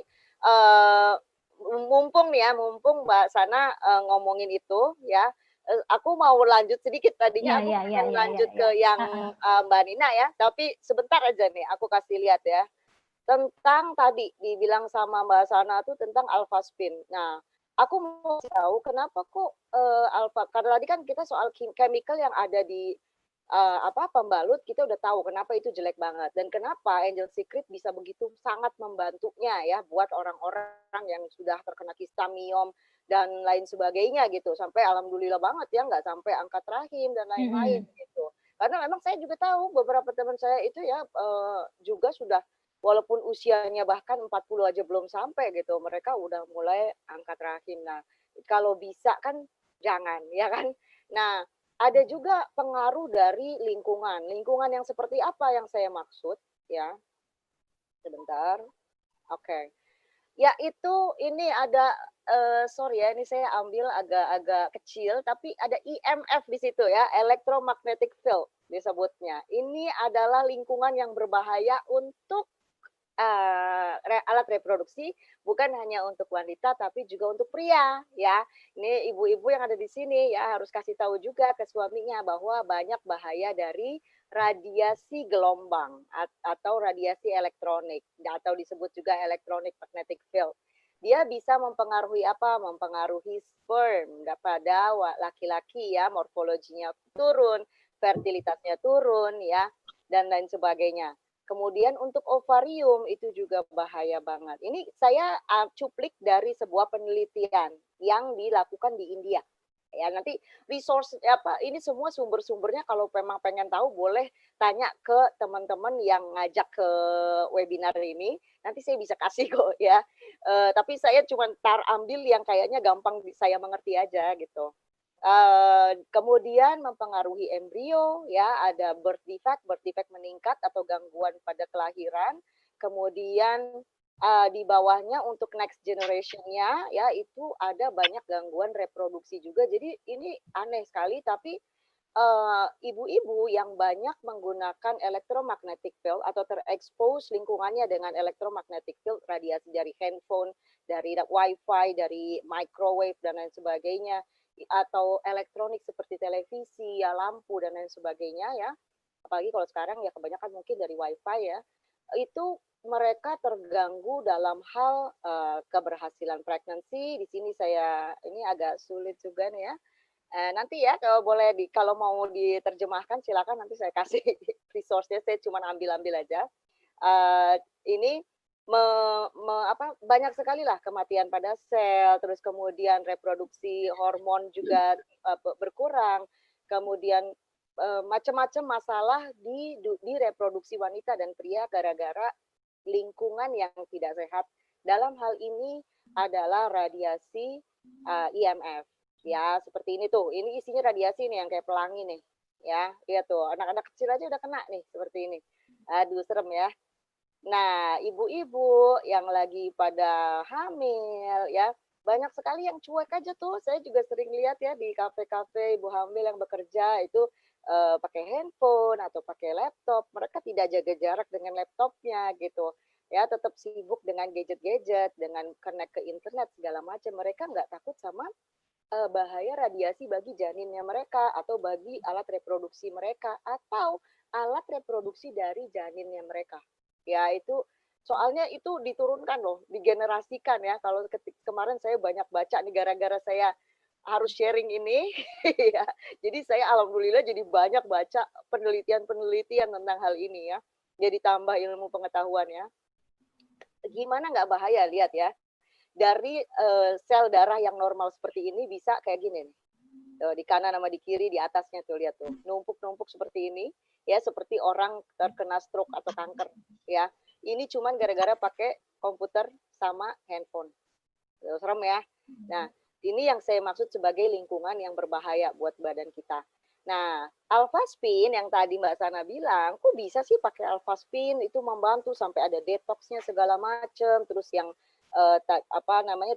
mumpung nih ya, mumpung Mbak Sana ngomongin itu ya. Aku mau lanjut sedikit, tadinya aku pengen lanjut ke yang Mbak Nina ya, tapi sebentar aja nih aku kasih lihat ya. Tentang tadi dibilang sama Mbak Sana tuh tentang alpha-spin. Nah, aku mau tahu kenapa kok alpha, karena tadi kan kita soal chemical yang ada di pembalut, kita udah tahu kenapa itu jelek banget dan kenapa Angel Secret bisa begitu sangat membantunya ya buat orang-orang yang sudah terkena kista, miom dan lain sebagainya gitu, sampai alhamdulillah banget ya nggak sampai angkat rahim dan lain-lain gitu. Karena memang saya juga tahu beberapa teman saya itu ya juga sudah, walaupun usianya bahkan 40 aja belum sampai gitu, mereka udah mulai angkat rahim. Nah, kalau bisa kan jangan, ya kan? Nah, ada juga pengaruh dari lingkungan. Lingkungan yang seperti apa yang saya maksud, ya? Sebentar. Oke. Yaitu ini ada, sorry ya, ini saya ambil agak-agak kecil, tapi ada EMF di situ ya, electromagnetic field disebutnya. Ini adalah lingkungan yang berbahaya untuk alat reproduksi, bukan hanya untuk wanita tapi juga untuk pria ya. Ini ibu-ibu yang ada di sini ya harus kasih tahu juga ke suaminya bahwa banyak bahaya dari radiasi gelombang atau radiasi elektronik atau disebut juga electronic magnetic field. Dia bisa mempengaruhi apa? Mempengaruhi sperm pada laki-laki ya, morfologinya turun, fertilitasnya turun ya, dan lain sebagainya. Kemudian untuk ovarium itu juga bahaya banget. Ini saya cuplik dari sebuah penelitian yang dilakukan di India. Ya, nanti resource ini semua sumber-sumbernya kalau memang pengen tahu boleh tanya ke teman-teman yang ngajak ke webinar ini. Nanti saya bisa kasih kok ya. Tapi saya cuma ambil yang kayaknya gampang saya mengerti aja gitu. Kemudian mempengaruhi embrio ya, ada birth defect meningkat atau gangguan pada kelahiran. Kemudian di bawahnya untuk next generation-nya ya itu ada banyak gangguan reproduksi juga. Jadi ini aneh sekali, tapi ibu-ibu yang banyak menggunakan electromagnetic field atau terekspos lingkungannya dengan electromagnetic field, radiasi dari handphone, dari wifi, dari microwave dan lain sebagainya, atau elektronik seperti televisi, ya lampu dan lain sebagainya ya. Apalagi kalau sekarang ya kebanyakan mungkin dari wifi ya. Itu mereka terganggu dalam hal keberhasilan pregnancy. Di sini saya ini agak sulit juga nih ya. Nanti ya kalau boleh kalau mau diterjemahkan silakan, nanti saya kasih resource-nya, saya cuma ambil-ambil aja. Ini banyak sekali lah kematian pada sel, terus kemudian reproduksi hormon juga berkurang, kemudian macam-macam masalah di reproduksi wanita dan pria gara-gara lingkungan yang tidak sehat. Dalam hal ini adalah radiasi EMF. Ya, seperti ini tuh. Ini isinya radiasi nih yang kayak pelangi nih. Ya, lihat tuh. Anak-anak kecil aja udah kena nih seperti ini. Aduh, serem ya. Nah, ibu-ibu yang lagi pada hamil ya, banyak sekali yang cuek aja tuh. Saya juga sering lihat ya di kafe-kafe ibu hamil yang bekerja itu pakai handphone atau pakai laptop. Mereka tidak jaga jarak dengan laptopnya gitu. Ya, tetap sibuk dengan gadget-gadget, dengan connect ke internet segala macam. Mereka nggak takut sama bahaya radiasi bagi janinnya mereka atau bagi alat reproduksi mereka atau alat reproduksi dari janinnya mereka. Ya itu soalnya itu diturunkan loh, digenerasikan ya. Kalau kemarin saya banyak baca nih gara-gara saya harus sharing ini ya. Jadi saya alhamdulillah jadi banyak baca penelitian-penelitian tentang hal ini ya. Jadi tambah ilmu pengetahuan ya. Gimana nggak bahaya, lihat ya. Dari sel darah yang normal seperti ini bisa kayak gini nih. Di kanan sama di kiri, di atasnya tuh lihat tuh, numpuk-numpuk seperti ini ya, seperti orang terkena stroke atau kanker ya. Ini cuman gara-gara pakai komputer sama handphone. Serem ya. Nah, Ini yang saya maksud sebagai lingkungan yang berbahaya buat badan kita. Nah, alpha spin yang tadi Mbak Sana bilang, kok bisa sih pakai alpha spin itu membantu sampai ada detoxnya segala macam, terus yang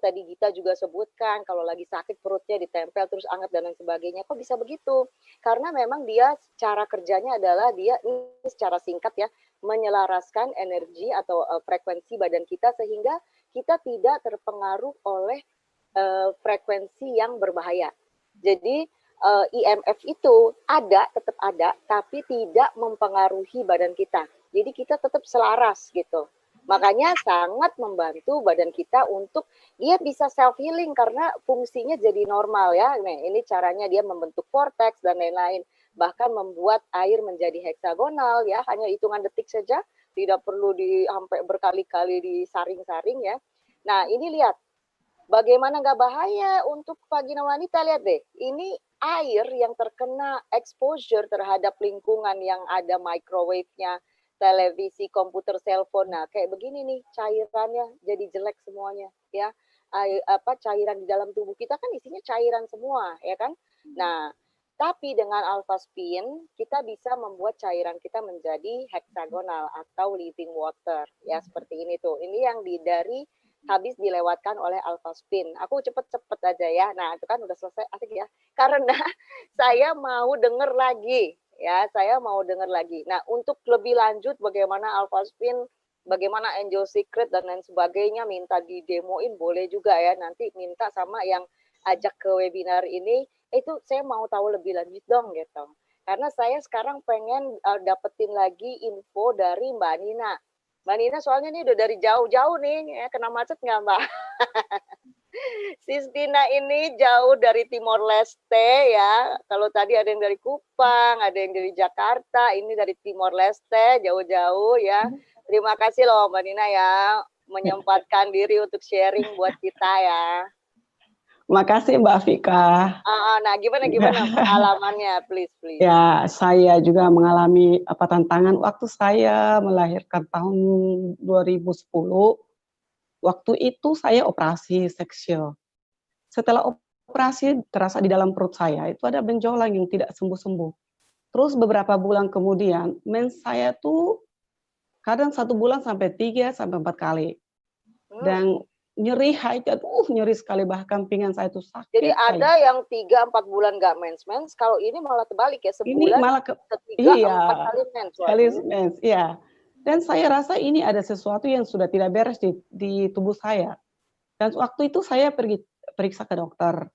tadi Gita juga sebutkan kalau lagi sakit perutnya ditempel terus anget dan lain sebagainya. Kok bisa begitu? Karena memang dia cara kerjanya adalah dia ini secara singkat ya menyelaraskan energi atau frekuensi badan kita sehingga kita tidak terpengaruh oleh frekuensi yang berbahaya. Jadi IMF itu tetap ada, tapi tidak mempengaruhi badan kita. Jadi kita tetap selaras gitu. Makanya sangat membantu badan kita untuk dia bisa self healing karena fungsinya jadi normal ya. Nah, ini caranya dia membentuk vortex dan lain-lain. Bahkan membuat air menjadi heksagonal ya, hanya hitungan detik saja, tidak perlu sampai berkali-kali disaring-saring ya. Nah, ini lihat bagaimana nggak bahaya untuk vagina wanita, lihat deh. Ini air yang terkena exposure terhadap lingkungan yang ada microwave-nya, televisi, komputer, cellphone. Nah, kayak begini nih cairannya jadi jelek semuanya ya. Cairan di dalam tubuh kita kan isinya cairan semua ya kan. Nah, tapi dengan alpha spin kita bisa membuat cairan kita menjadi heksagonal atau living water ya, seperti ini tuh. Ini yang dari habis dilewatkan oleh alpha spin. Aku cepet-cepet aja ya. Nah, itu kan udah selesai, asik ya. Karena saya mau denger lagi ya, saya mau dengar lagi. Nah, untuk lebih lanjut bagaimana alpha spin, bagaimana angel secret dan lain sebagainya, minta didemoin boleh juga ya. Nanti minta sama yang ajak ke webinar ini, itu saya mau tahu lebih lanjut dong gitu. Karena saya sekarang pengen dapetin lagi info dari Mbak Nina. Mbak Nina soalnya ini udah dari jauh-jauh nih, ya, kena macet nggak Mbak? Sistina ini jauh dari Timor Leste ya. Kalau tadi ada yang dari Kupang, ada yang dari Jakarta, ini dari Timor Leste, jauh-jauh ya. Terima kasih loh Mbak Nina ya, menyempatkan diri untuk sharing buat kita ya. Makasih Mbak Vika. Nah, gimana pengalamannya, please. Ya, saya juga mengalami tantangan waktu saya melahirkan tahun 2010. Waktu itu saya operasi seksil. Setelah operasi terasa di dalam perut saya itu ada benjolan yang tidak sembuh-sembuh. Terus beberapa bulan kemudian mens saya tuh kadang 1 bulan sampai 3 sampai 4 kali. Dan nyeri haid, nyeri sekali, bahkan pinggang saya tuh sakit. Jadi ada yang 3-4 bulan nggak mens. Kalau ini malah terbalik ya, sebulan ini malah 3-4 kali mens. Kali mens, iya. Dan saya rasa ini ada sesuatu yang sudah tidak beres di tubuh saya. Dan waktu itu saya pergi periksa ke dokter.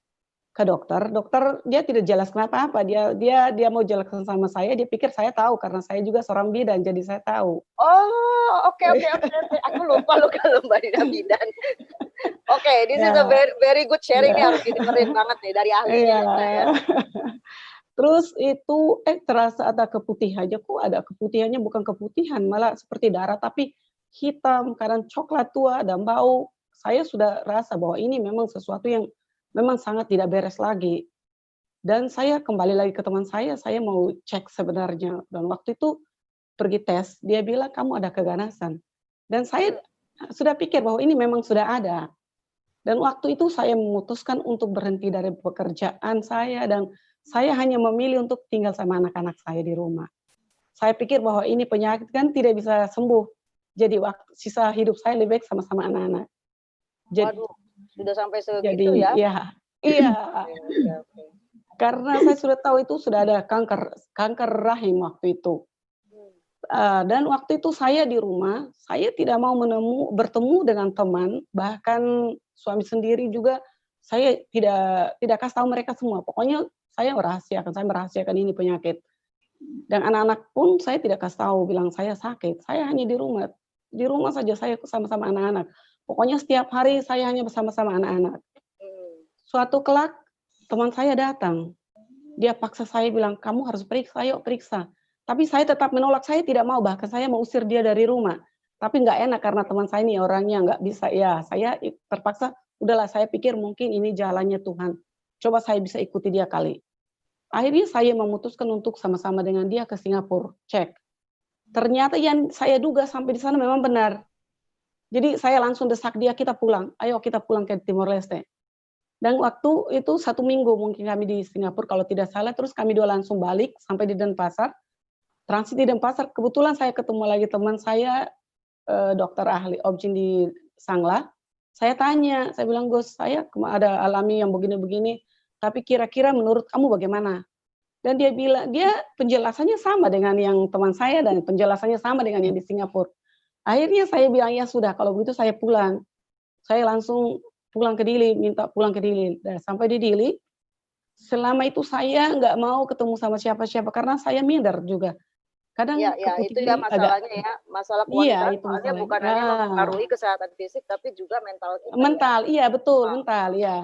Dokter dia tidak jelas kenapa apa. Dia mau jelaskan sama saya, dia pikir saya tahu karena saya juga seorang bidan, jadi saya tahu. Oh, oke. Aku lupa loh kalau Mbak Dina bidan. Oke, this is a very good sharing nih, harus didengerin banget nih dari ahlinya saya. Terus itu terasa ada keputihannya, kok ada keputihannya, bukan keputihan, malah seperti darah tapi hitam, kadang coklat tua dan bau. Saya sudah rasa bahwa ini memang sesuatu yang memang sangat tidak beres lagi. Dan saya kembali lagi ke teman saya mau cek sebenarnya. Dan waktu itu pergi tes, dia bilang kamu ada keganasan. Dan saya sudah pikir bahwa ini memang sudah ada. Dan waktu itu saya memutuskan untuk berhenti dari pekerjaan saya dan saya hanya memilih untuk tinggal sama anak-anak saya di rumah. Saya pikir bahwa ini penyakit kan tidak bisa sembuh. Jadi sisa hidup saya lebih baik sama-sama anak-anak. Waduh, sudah sampai segitu ya? Iya. Karena saya sudah tahu itu sudah ada kanker rahim waktu itu. Dan waktu itu saya di rumah, saya tidak mau bertemu dengan teman, bahkan suami sendiri juga saya tidak kasih tahu mereka semua. Pokoknya saya merahasiakan ini penyakit. Dan anak-anak pun saya tidak kasih tahu, bilang saya sakit. Saya hanya di rumah. Di rumah saja saya sama-sama anak-anak. Pokoknya setiap hari saya hanya bersama-sama anak-anak. Suatu kelak teman saya datang. Dia paksa saya bilang, kamu harus periksa, yuk periksa. Tapi saya tetap menolak, saya tidak mau, bahkan saya mau usir dia dari rumah. Tapi nggak enak karena teman saya ini orangnya nggak bisa. Ya, saya terpaksa, udahlah saya pikir mungkin ini jalannya Tuhan. Coba saya bisa ikuti dia kali. Akhirnya saya memutuskan untuk sama-sama dengan dia ke Singapura, cek. Ternyata yang saya duga sampai di sana memang benar. Jadi saya langsung desak dia, kita pulang. Ayo kita pulang ke Timor Leste. Dan waktu itu 1 minggu mungkin kami di Singapura kalau tidak salah, terus kami 2 langsung balik sampai di Denpasar. Transit di Denpasar, kebetulan saya ketemu lagi teman saya, dokter ahli obgyn di Sangla. Saya tanya, saya bilang, "Gus, saya ada alami yang begini-begini, tapi kira-kira menurut kamu bagaimana?" Dan dia bilang, dia penjelasannya sama dengan yang teman saya dan penjelasannya sama dengan yang di Singapura. Akhirnya saya bilang, "Ya sudah, kalau begitu saya pulang." Saya langsung pulang ke Dili, minta pulang ke Dili. Dan sampai di Dili, selama itu saya nggak mau ketemu sama siapa-siapa karena saya minder juga. Kadang Ya, ya, itu keputihan ya ini agak masalahnya ya, masalah iya, kewanitaan itu soalnya masalahnya. bukan hanya mempengaruhi kesehatan fisik, tapi juga mental kita ya. Mental, iya betul, Ah, mental, ya.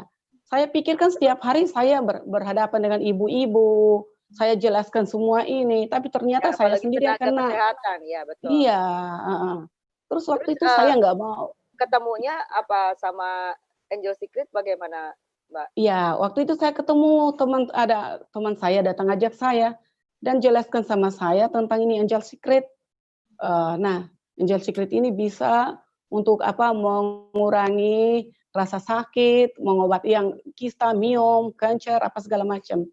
Saya pikirkan setiap hari saya berhadapan dengan ibu-ibu, saya jelaskan semua ini, tapi ternyata ya, saya apalagi sendiri yang tenaga kena. kesehatan, ya betul. Iya, heeh. Terus waktu Terus itu saya nggak mau. ketemunya apa sama Angel Secret bagaimana, Mbak? Iya, waktu itu saya ketemu ada teman saya datang ajak saya dan jelaskan sama saya tentang ini Angel Secret. Nah, Angel Secret ini bisa untuk apa, mengurangi rasa sakit, mengobati yang kista, miom, kanker, apa segala macam.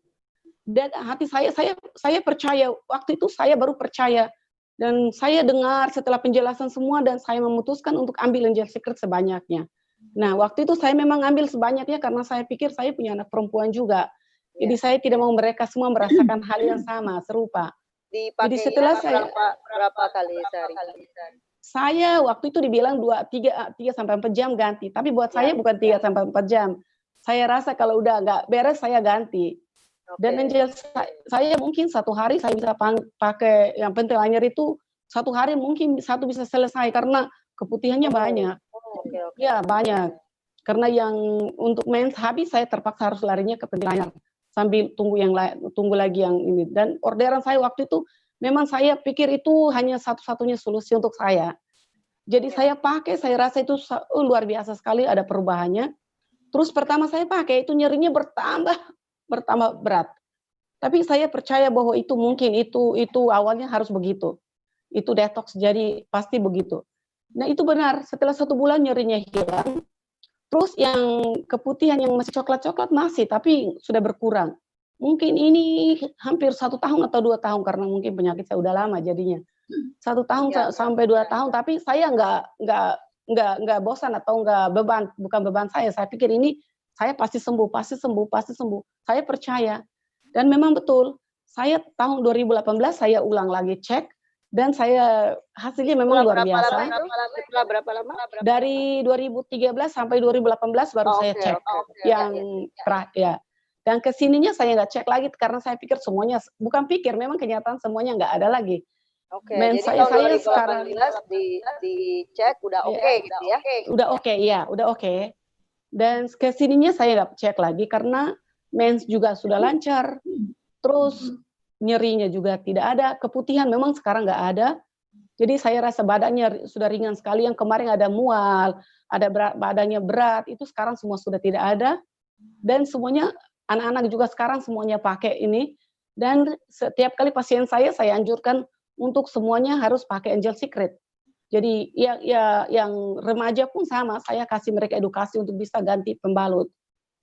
Dan hati saya percaya, waktu itu saya baru percaya. Dan saya dengar setelah penjelasan semua dan saya memutuskan untuk ambil Angel Secret sebanyaknya. Nah, waktu itu saya memang ambil sebanyaknya karena saya pikir saya punya anak perempuan juga. Jadi saya tidak mau mereka semua merasakan hal yang sama, serupa. Jadi setelah Dipakainya saya berapa kali sehari? saya waktu itu dibilang 3 sampai 4 jam ganti, tapi buat saya bukan 3 sampai 4 jam. Saya rasa kalau udah nggak beres saya ganti. Dan Angel saya mungkin 1 hari saya bisa pakai yang pentil anyer itu 1 hari mungkin 1 bisa selesai karena keputihannya banyak. Ya banyak. Karena yang untuk mens habis saya terpaksa harus larinya ke pentil anyer sambil tunggu lagi yang ini. Dan orderan saya waktu itu memang saya pikir itu hanya satu-satunya solusi untuk saya. Jadi saya pakai, saya rasa itu luar biasa sekali ada perubahannya. Terus pertama saya pakai itu nyerinya bertambah berat. Tapi saya percaya bahwa itu mungkin itu awalnya harus begitu. Itu detox jadi pasti begitu. Nah itu benar, setelah 1 bulan nyerinya hilang. Terus yang keputihan yang masih coklat-coklat masih, tapi sudah berkurang. Mungkin ini hampir 1 tahun atau 2 tahun karena mungkin penyakit saya udah lama jadinya. 1 tahun sampai 2 tahun, tapi saya nggak bosan atau nggak beban, bukan beban saya. Saya pikir ini saya pasti sembuh, pasti sembuh, pasti sembuh. Saya percaya. Dan memang betul, saya tahun 2018 saya ulang lagi cek dan saya hasilnya memang luar biasa. Setelah berapa lama? Dari 2013 sampai 2018 baru saya cek yang ya. Dan kesininya saya nggak cek lagi karena saya pikir semuanya, bukan pikir, memang kenyataan semuanya nggak ada lagi. Jadi saya tahun 2018 sekarang dicek udah oke gitu ya? Udah oke, ya, udah oke. Dan kesininya saya nggak cek lagi karena mens juga sudah lancar, terus nyerinya juga tidak ada, keputihan memang sekarang nggak ada. Jadi saya rasa badannya sudah ringan sekali, yang kemarin ada mual, ada badannya berat, itu sekarang semua sudah tidak ada. Dan semuanya, anak-anak juga sekarang semuanya pakai ini. Dan setiap kali pasien saya anjurkan untuk semuanya harus pakai Angel Secret. Jadi yang remaja pun sama, saya kasih mereka edukasi untuk bisa ganti pembalut.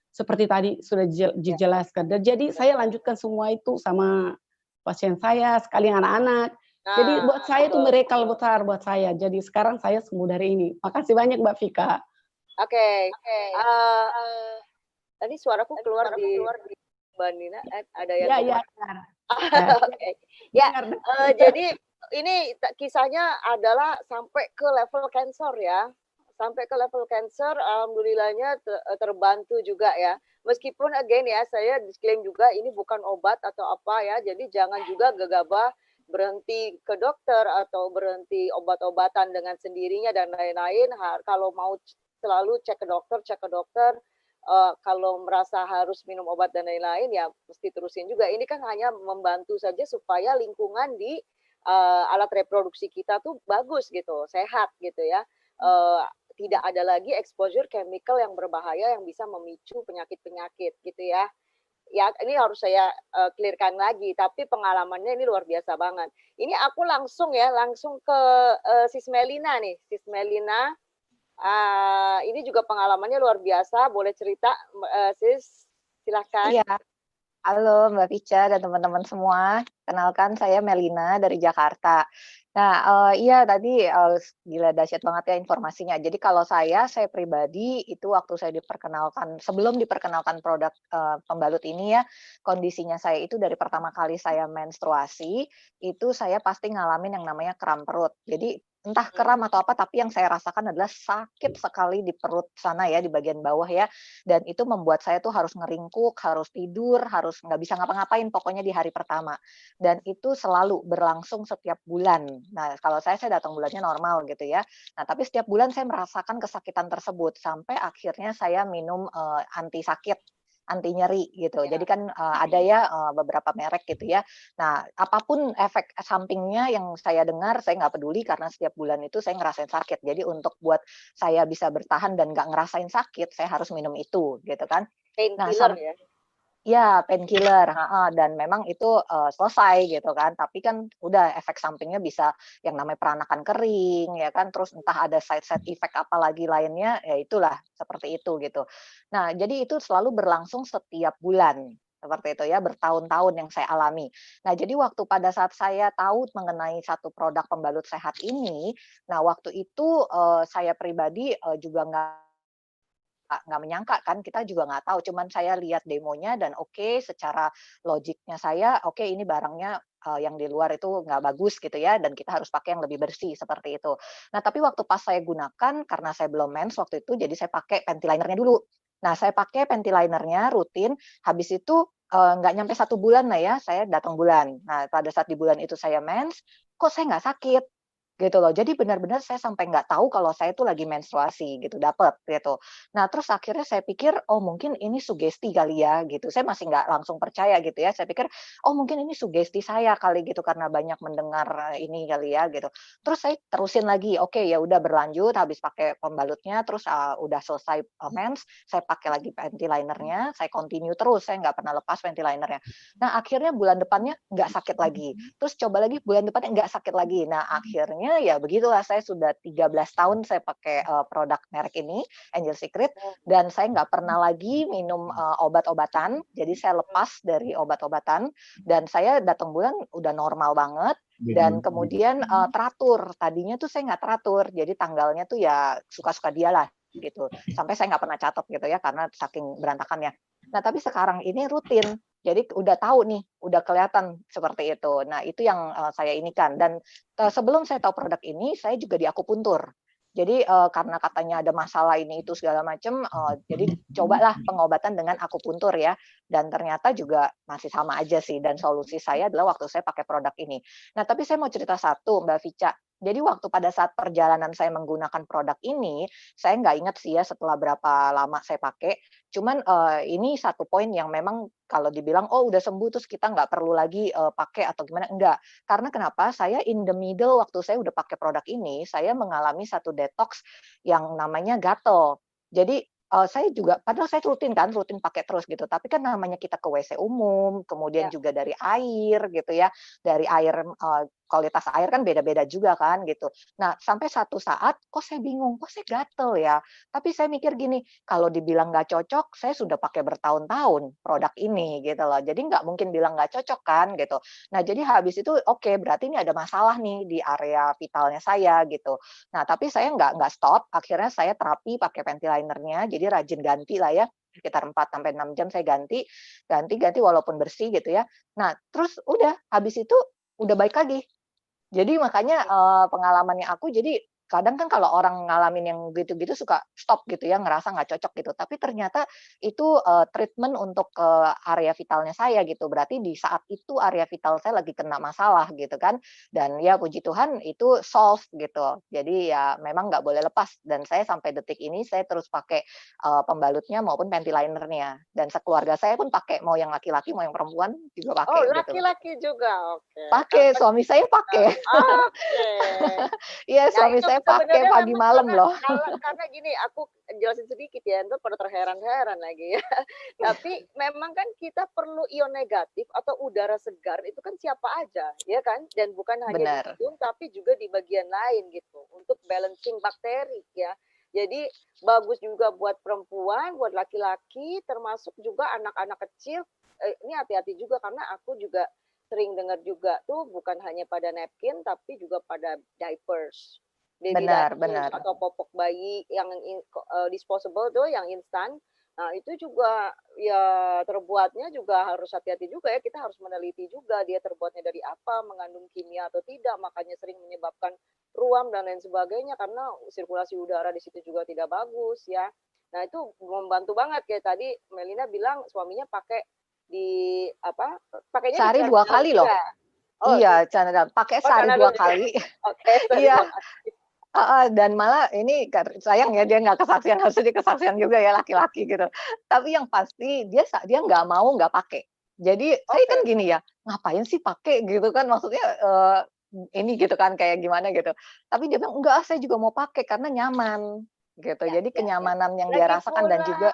Seperti tadi sudah dijelaskan. Dan jadi saya lanjutkan semua itu sama pasien saya, sekalian anak-anak. Jadi buat saya itu miracle besar buat saya. Jadi sekarang saya sembuh dari ini. Makasih banyak Mbak Vika. Oke. Tadi suaraku keluar di Mbak Nina, ada yang ya. Oke. Ya, jadi ini kisahnya adalah sampai ke level cancer ya. Sampai ke level cancer, alhamdulillahnya terbantu juga ya. Meskipun again ya, saya disclaim juga ini bukan obat atau apa ya. Jadi jangan juga gegabah berhenti ke dokter atau berhenti obat-obatan dengan sendirinya dan lain-lain. Kalau mau selalu cek ke dokter. Kalau merasa harus minum obat dan lain-lain ya mesti terusin juga. Ini kan hanya membantu saja supaya lingkungan di alat reproduksi kita tuh bagus gitu, sehat gitu ya. Tidak ada lagi exposure chemical yang berbahaya yang bisa memicu penyakit-penyakit gitu ya. Ya ini harus saya clearkan lagi, tapi pengalamannya ini luar biasa banget. Ini aku langsung ke Sis Melina nih. Sis Melina, Ini juga pengalamannya luar biasa, boleh cerita, Sis? Silahkan. Iya, halo Mbak Vica dan teman-teman semua. Kenalkan saya Melina dari Jakarta. Nah, iya tadi gila dahsyat banget ya informasinya. Jadi kalau saya pribadi itu waktu saya diperkenalkan, sebelum diperkenalkan produk pembalut ini ya, kondisinya saya itu dari pertama kali saya menstruasi, itu saya pasti ngalamin yang namanya kram perut. Jadi entah kram atau apa, tapi yang saya rasakan adalah sakit sekali di perut sana ya, di bagian bawah ya. Dan itu membuat saya tuh harus ngeringkuk, harus tidur, harus nggak bisa ngapa-ngapain pokoknya di hari pertama. Dan itu selalu berlangsung setiap bulan. Nah, kalau saya datang bulannya normal gitu ya. Nah, tapi setiap bulan saya merasakan kesakitan tersebut sampai akhirnya saya minum anti sakit, anti nyeri gitu. Jadi kan ada ya beberapa merek gitu ya. Nah, apapun efek sampingnya yang saya dengar, saya nggak peduli karena setiap bulan itu saya ngerasain sakit. Jadi untuk buat saya bisa bertahan dan nggak ngerasain sakit, saya harus minum itu gitu kan. Nah, Painkiller ya? ya, painkiller, dan memang itu, selesai gitu kan, tapi kan udah efek sampingnya bisa yang namanya peranakan kering, ya kan, terus entah ada side effect apa lagi lainnya, ya itulah, seperti itu gitu. Nah, jadi itu selalu berlangsung setiap bulan, seperti itu ya, bertahun-tahun yang saya alami. Nah, jadi waktu pada saat saya tahu mengenai satu produk pembalut sehat ini, nah waktu itu, saya pribadi, juga nggak menyangka kan, kita juga nggak tahu, cuman saya lihat demonya dan oke, secara logiknya saya, oke ini barangnya, yang di luar itu nggak bagus gitu ya, dan kita harus pakai yang lebih bersih, seperti itu. Nah, tapi waktu pas saya gunakan, karena saya belum mens waktu itu, jadi saya pakai panty linernya dulu. Nah, saya pakai panty linernya rutin, habis itu, nggak nyampe 1 bulan lah ya, saya datang bulan. Nah, pada saat di bulan itu saya mens, kok saya nggak sakit? Gitu loh. Jadi benar-benar saya sampai nggak tahu kalau saya itu lagi menstruasi gitu, dapet gitu. Nah, terus akhirnya saya pikir, "Oh mungkin ini sugesti kali ya," gitu. Saya masih nggak langsung percaya gitu ya, saya pikir, "Oh mungkin ini sugesti saya kali gitu karena banyak mendengar ini kali ya," gitu. Terus saya terusin lagi, oke ya udah berlanjut habis pakai pembalutnya, terus, udah selesai, mens, saya pakai lagi panty linernya, saya continue terus, saya nggak pernah lepas panty linernya. Nah, akhirnya bulan depannya nggak sakit lagi, terus coba lagi bulan depannya nggak sakit lagi. Nah, akhirnya ya begitulah saya sudah 13 tahun saya pakai, produk merek ini, Angel Secret, dan saya nggak pernah lagi minum, obat-obatan. Jadi saya lepas dari obat-obatan dan saya datang bulan udah normal banget dan kemudian, teratur. Tadinya tuh saya nggak teratur, jadi tanggalnya tuh ya suka-suka dialah gitu. Sampai saya nggak pernah catat gitu ya karena saking berantakannya. Nah, tapi sekarang ini rutin. Jadi udah tahu nih, udah kelihatan seperti itu. Nah, itu yang, saya inikan dan sebelum saya tahu produk ini, saya juga diakupuntur. Jadi, karena katanya ada masalah ini itu segala macam, jadi cobalah pengobatan dengan akupuntur ya, dan ternyata juga masih sama aja sih dan solusi saya adalah waktu saya pakai produk ini. Nah, tapi saya mau cerita satu Mbak Vica, jadi waktu pada saat perjalanan saya menggunakan produk ini, saya nggak ingat sih ya setelah berapa lama saya pakai, cuman, ini satu poin yang memang kalau dibilang, "Oh udah sembuh terus kita nggak perlu lagi, pakai," atau gimana, enggak. Karena kenapa? Saya in the middle waktu saya udah pakai produk ini, saya mengalami satu detox yang namanya gatal. Jadi, saya juga padahal saya rutin pakai terus gitu, tapi kan namanya kita ke WC umum, kemudian Ya. juga dari air gitu ya, dari air, kualitas air kan beda-beda juga kan gitu. Nah, sampai satu saat, kok saya bingung, kok saya gatel ya? Tapi saya mikir gini, kalau dibilang nggak cocok, saya sudah pakai bertahun-tahun produk ini gitu loh. Jadi nggak mungkin bilang nggak cocok kan gitu. Nah, jadi habis itu oke, berarti ini ada masalah nih di area vitalnya saya gitu. Nah, tapi saya nggak stop, akhirnya saya terapi pakai panty linernya, jadi rajin ganti lah ya, sekitar 4 sampai 6 jam saya ganti, ganti walaupun bersih gitu ya. Nah, terus udah, habis itu udah baik lagi. Jadi makanya, pengalamannya aku jadi kadang kan kalau orang ngalamin yang gitu-gitu suka stop gitu ya, ngerasa nggak cocok gitu. Tapi ternyata itu, treatment untuk, area vitalnya saya gitu. Berarti di saat itu area vital saya lagi kena masalah gitu kan. Dan ya puji Tuhan itu solve gitu. Jadi ya memang nggak boleh lepas dan saya sampai detik ini saya terus pakai, pembalutnya maupun panty linernya. Dan sekeluarga saya pun pakai, mau yang laki-laki mau yang perempuan juga Oh, pakai gitu. laki-laki juga, oke. Pakai, suami saya pakai. Oke. Iya, Nah, suami itu saya pakai sebenarnya pagi memang malam loh. karena gini, aku jelasin sedikit ya, entar pada terheran-heran lagi ya. Tapi memang kan kita perlu ion negatif atau udara segar itu kan siapa aja, ya kan? Dan bukan hanya di Benar. hidung tapi juga di bagian lain gitu, untuk balancing bakteri ya. Jadi bagus juga buat perempuan, buat laki-laki, termasuk juga anak-anak kecil. Ini hati-hati juga karena aku juga sering dengar juga tuh bukan hanya pada napkin tapi juga pada diapers. Baby Benar, diapers benar. atau popok bayi yang disposable tuh yang instan. Nah, itu juga ya terbuatnya juga harus hati-hati juga ya. Kita harus meneliti juga dia terbuatnya dari apa, mengandung kimia atau tidak. Makanya sering menyebabkan ruam dan lain sebagainya karena sirkulasi udara di situ juga tidak bagus ya. Nah, itu membantu banget kayak tadi Melina bilang suaminya pakai di apa? Pakainya di Sehari 2 channel kali loh. juga. Oh, Iya, channel pakai oh sehari channel 2 juga. kali. Oke, sehari Iya. 2 kali. Dan malah ini sayang ya dia nggak kesaksian, harusnya dia kesaksian juga ya laki-laki gitu. Tapi yang pasti dia nggak mau nggak pakai. Jadi saya kan Oke. gini ya, ngapain sih pakai gitu kan maksudnya ini gitu kan kayak gimana gitu. Tapi dia bilang enggak, saya juga mau pakai karena nyaman gitu. Ya, Jadi ya, ya. kenyamanan yang dia Lagi rasakan dan pula juga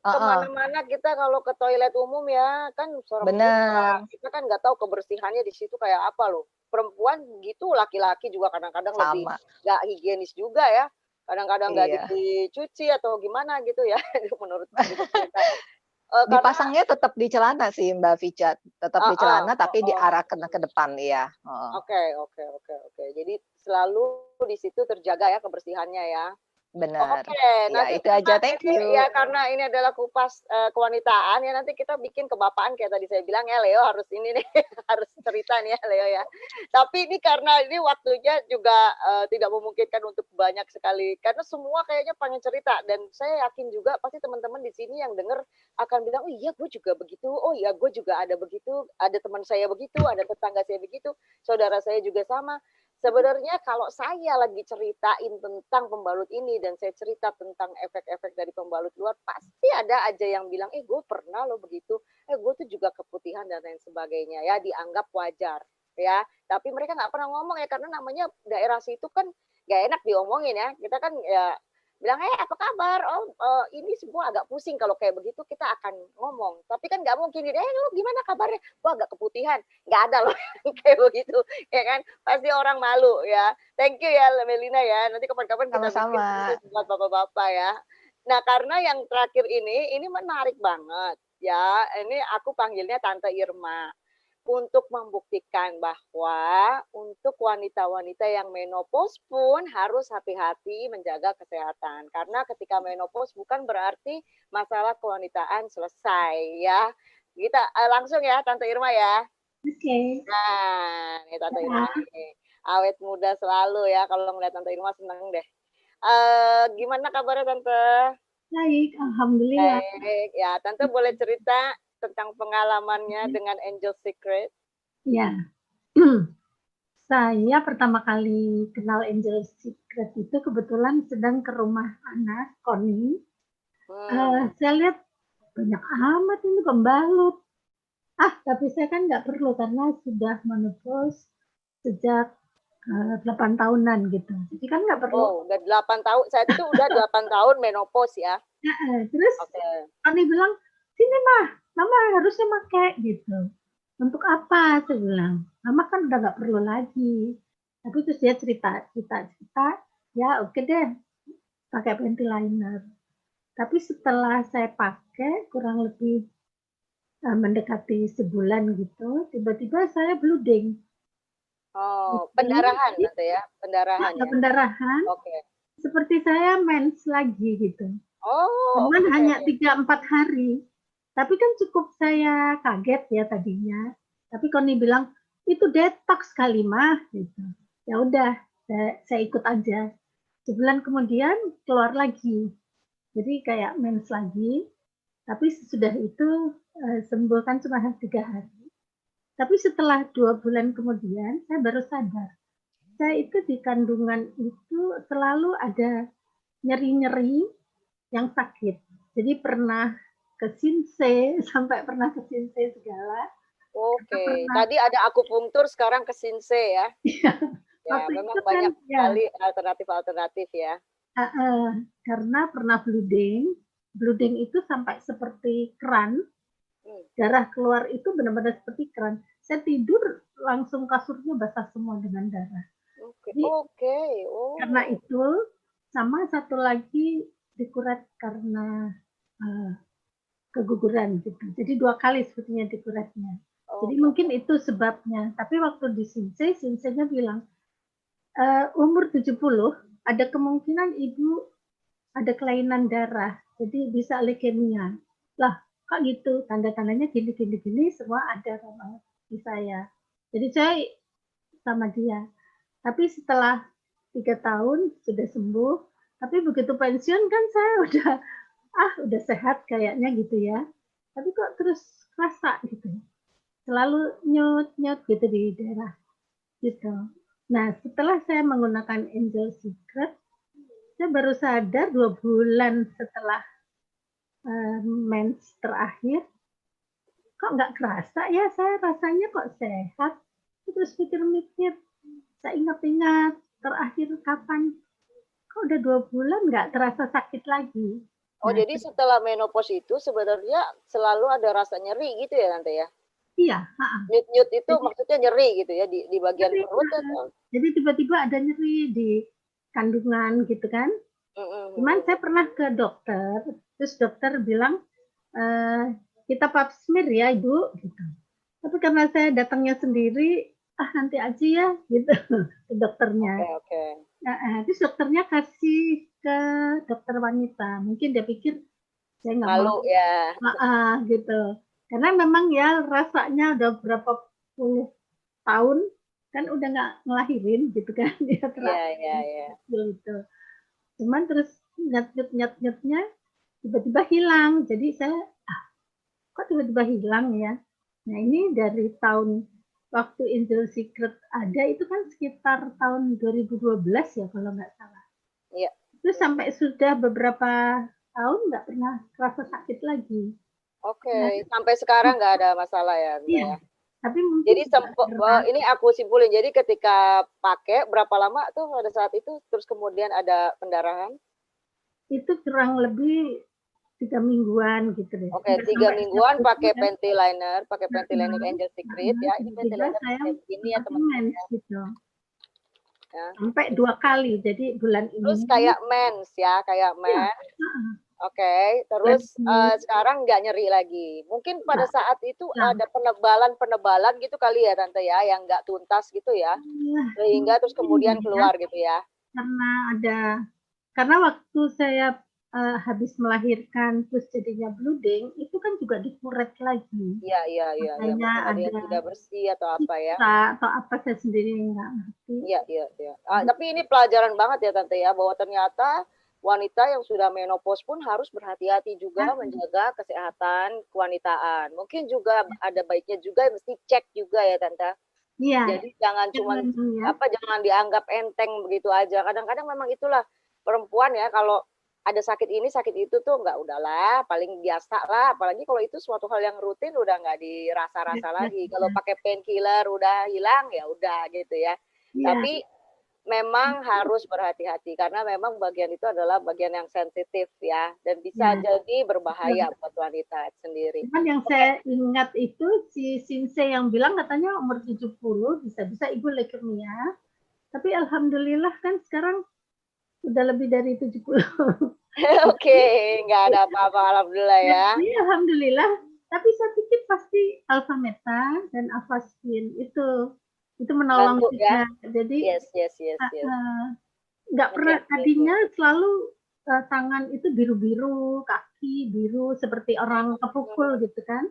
kemana-mana kita kalau ke toilet umum ya kan serem juga. bener, Kita kan nggak tahu kebersihannya di situ kayak apa loh. Perempuan gitu, laki-laki juga kadang-kadang lebih sama. nggak higienis juga ya. Kadang-kadang nggak Iya. dicuci atau gimana gitu ya. Menurut cerita ya. Karena Dipasangnya tetap di celana sih Mbak Vica, tetap di celana tapi diarahkan ke depan iya. Oke. Jadi selalu di situ terjaga ya kebersihannya ya. Bener. Oke, Ya nanti itu aja, thank ini you. ya karena ini adalah kupas kewanitaan ya nanti kita bikin kebapaan kayak tadi saya bilang ya Leo harus ini nih harus cerita nih ya Leo ya. Tapi ini karena ini waktunya juga tidak memungkinkan untuk banyak sekali karena semua kayaknya pengen cerita dan saya yakin juga pasti teman-teman di sini yang dengar akan bilang oh iya gue juga begitu, oh iya gue juga ada begitu, ada teman saya begitu, ada tetangga saya begitu, saudara saya juga sama. Sebenarnya kalau saya lagi ceritain tentang pembalut ini dan saya cerita tentang efek-efek dari pembalut luar, pasti ada aja yang bilang, gue pernah loh begitu, gue tuh juga keputihan dan lain sebagainya ya, dianggap wajar ya. Tapi mereka nggak pernah ngomong ya karena namanya daerah situ kan nggak enak diomongin ya. Kita kan ya bilang, apa kabar? Ini semua agak pusing kalau kayak begitu kita akan ngomong. Tapi kan nggak mungkin, lu gimana kabarnya? Wah agak keputihan. Nggak ada loh kayak begitu, ya kan? Pasti orang malu ya. Thank you ya Melina ya. Nanti kapan-kapan kita bikin Sama-sama. buat bapak-bapak ya. Nah karena yang terakhir ini menarik banget ya. Ini aku panggilnya Tante Irma. Untuk membuktikan bahwa untuk wanita-wanita yang menopause pun harus hati-hati menjaga kesehatan. Karena ketika menopause bukan berarti masalah kewanitaan selesai ya. Kita langsung ya Tante Irma ya. Oke. Nah, ini Tante Irma nih. Awet muda selalu ya. Kalau ngeliat Tante Irma seneng deh. Gimana kabarnya Tante? Baik, alhamdulillah. Baik. Ya, Tante boleh cerita tentang pengalamannya dengan Angel Secret? Ya, saya pertama kali kenal Angel Secret itu kebetulan sedang ke rumah anak Koni. Saya lihat banyak amat ini pembalut. Tapi saya kan nggak perlu karena sudah menopause sejak 8 tahunan gitu. Jadi kan nggak perlu. Oh, udah 8 tahun. Saya itu udah 8 tahun menopause ya. Terus Koni bilang, sini Mama harusnya pakai gitu. Untuk apa? Saya bilang. Mama kan udah nggak perlu lagi. Tapi terus dia cerita. Ya oke deh, pakai panty liner. Tapi setelah saya pakai kurang lebih mendekati sebulan gitu, tiba-tiba saya bleeding. Oh, pendarahan Tante ya? Pendarahan ya? Pendarahan. Oke. Seperti saya mens lagi gitu. Oh, cuman hanya 3-4 hari. Tapi kan cukup saya kaget ya tadinya. Tapi Koni bilang, itu detox kali mah gitu. Ya udah, saya ikut aja. Sebulan kemudian keluar lagi. Jadi kayak mens lagi. Tapi sesudah itu sembuh kan cuma 3 hari. Tapi setelah 2 bulan kemudian saya baru sadar. Saya itu di kandungan itu selalu ada nyeri-nyeri yang sakit. Jadi pernah ke Sinse, sampai pernah ke Sinse segala. Oke, tadi ada akupunktur, sekarang ke Sinse ya. Ya, memang banyak sekali alternatif-alternatif ya. Karena pernah bleeding itu sampai seperti keran, darah keluar itu benar-benar seperti keran. Saya tidur langsung kasurnya basah semua dengan darah. Oke. Karena itu sama satu lagi dikuret karena keguguran gitu. Jadi 2 kali sebetulnya dikuretnya. Jadi mungkin itu sebabnya. Tapi waktu di Sinsei-nya bilang, umur 70 ada kemungkinan ibu ada kelainan darah, jadi bisa leukemia. Lah, kok gitu? Tanda-tandanya gini, semua ada sama di saya. Jadi saya sama dia. Tapi setelah 3 tahun sudah sembuh, tapi begitu pensiun kan saya udah sehat kayaknya gitu ya. Tapi kok terus kerasa gitu. Selalu nyut-nyut gitu di daerah gitu. Nah, setelah saya menggunakan Angel Secret, saya baru sadar 2 bulan setelah mens terakhir, kok nggak kerasa ya, saya rasanya kok sehat. Terus mikir-mikir, saya ingat-ingat terakhir kapan, kok udah 2 bulan nggak terasa sakit lagi. Oh, jadi setelah menopause itu sebenarnya selalu ada rasa nyeri gitu ya Tante ya? Iya. Nyut-nyut itu maksudnya nyeri gitu ya di bagian nyeri, perut atau? Jadi tiba-tiba ada nyeri di kandungan gitu kan. Cuman saya pernah ke dokter, terus dokter bilang, kita pap smear ya ibu, gitu. Tapi karena saya datangnya sendiri, nanti aja ya, gitu, ke dokternya. Nah, terus dokternya kasih ke dokter wanita, mungkin dia pikir saya nggak mau, ya. Gitu. Karena memang ya rasanya udah berapa puluh tahun, kan udah nggak ngelahirin gitu kan, dia terakhir gitu. Cuman terus nyut-nyutnya tiba-tiba hilang. Jadi saya, kok tiba-tiba hilang ya? Nah ini dari tahun waktu Angel Secret ada itu kan sekitar tahun 2012 ya kalau nggak salah. Iya. Terus sampai sudah beberapa tahun nggak pernah terasa sakit lagi. Oke, sampai sekarang nggak ada masalah ya? Iya. Tapi mungkin jadi ini aku simpulin, jadi ketika pakai berapa lama tuh pada saat itu terus kemudian ada pendarahan? Itu kurang lebih 3 mingguan gitu deh. Oke, 3 mingguan pakai panty liner Angel Secret ya. Ini panty liner kayak begini ya teman-teman. Gitu. Ya. Sampai 2 kali, jadi bulan ini. Terus kayak mens ya, kayak mens. Oke, terus sekarang nggak nyeri lagi. Mungkin pada saat itu ada penebalan gitu kali ya Tante ya, yang nggak tuntas gitu ya, sehingga terus kemudian keluar gitu ya. Karena waktu saya habis melahirkan terus jadinya bleeding, itu kan juga dikuret lagi. Iya. Ada yang tidak bersih atau apa ya? Atau apa saya sendiri nggak ngerti. Iya. Tapi ini pelajaran banget ya Tante ya, bahwa ternyata wanita yang sudah menopause pun harus berhati-hati juga menjaga kesehatan kewanitaan. Mungkin juga ada baiknya juga mesti cek juga ya Tante. Iya. Jadi jangan cuma jangan dianggap enteng begitu aja. Kadang-kadang memang itulah perempuan ya, kalau ada sakit ini sakit itu tuh nggak, udahlah paling biasa lah. Apalagi kalau itu suatu hal yang rutin udah nggak dirasa-rasa lagi. Kalau pakai painkiller udah hilang ya udah gitu ya. Tapi memang harus berhati-hati karena memang bagian itu adalah bagian yang sensitif ya, dan bisa jadi berbahaya buat wanita sendiri. Cuman yang saya ingat itu si Sinsei yang bilang katanya umur 70 bisa-bisa ibu leukemia. Tapi alhamdulillah kan sekarang udah lebih dari 70. Oke, nggak ada apa-apa alhamdulillah ya. Iya, alhamdulillah. Tapi saya pikir pasti Alphameta dan Avastin itu menolong juga. Jadi yes. nggak pernah tadinya selalu tangan itu biru-biru, kaki biru seperti orang kepukul gitu kan.